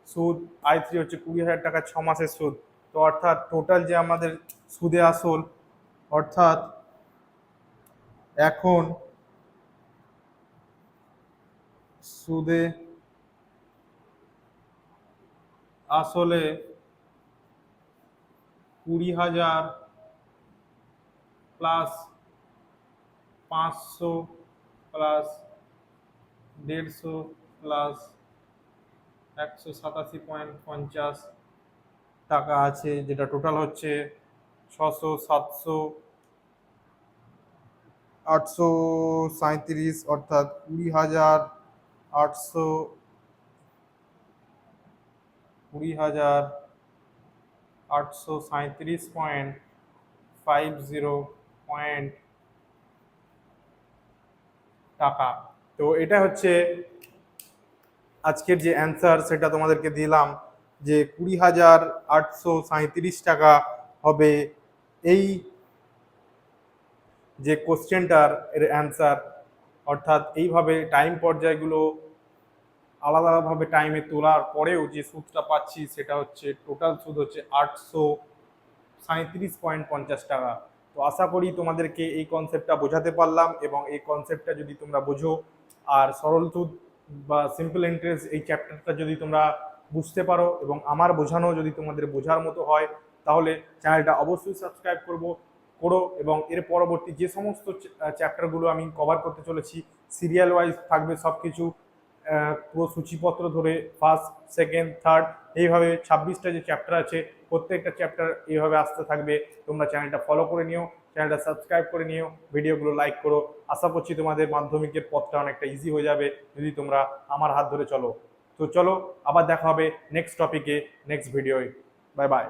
সুদ। I3 হচ্ছে 20,000 টাকা 6 মাসের সুদ। তো অর্থাৎ টোটাল যে আমাদের সুদে আসল, অর্থাৎ এখন সুদে আসলে 20,000 প্লাস 500 প্লাস 150 প্লাস 187.50 টাকা আছে, যেটা টোটাল হচ্ছে 600 700 837, অর্থাৎ 20,837.50 টাকা। তো এটা হচ্ছে আজকের যে অ্যান্সার, সেটা তোমাদেরকে দিলাম যে 20,837 টাকা হবে এই যে কোশ্চেনটার এর অ্যান্সার। অর্থাৎ এইভাবে টাইম পর্যায়গুলো আলাদা আলাদাভাবে টাইমে তোলার পরেও যে সুদটা পাচ্ছি, সেটা হচ্ছে টোটাল সুদ হচ্ছে 837.50 টাকা। তো আশা করি তোমাদেরকে এই কনসেপ্টটা বোঝাতে পারলাম, এবং এই কনসেপ্টটা যদি তোমরা বোঝো, আর সরল সুদ বা সিম্পল ইন্টারেস্ট এই চ্যাপ্টারটা যদি তোমরা বুঝতে পারো এবং আমার বোঝানো যদি তোমাদের বোঝার মতো হয়, তাহলে চ্যানেলটা অবশ্যই সাবস্ক্রাইব করো। এবং এর পরবর্তী যে সমস্ত চ্যাপ্টারগুলো আমি কভার করতে চলেছি, সিরিয়াল ওয়াইজ থাকবে সব কিছু, পুরো সূচিপত্র ধরে ফার্স্ট সেকেন্ড থার্ড, এইভাবে 26টা যে চ্যাপ্টার আছে, প্রত্যেকটা চ্যাপ্টার এইভাবে আসতে থাকবে। তোমরা চ্যানেলটা ফলো করে নিও, চ্যানেলটা সাবস্ক্রাইব করে নিও, ভিডিওগুলো লাইক করো। আশা করছি তোমাদের মাধ্যমিকের পথটা অনেকটা ইজি হয়ে যাবে যদি তোমরা আমার হাত ধরে চলো। তো চলো, আবার দেখা হবে নেক্সট টপিকে, নেক্সট ভিডিওয়। Bye bye.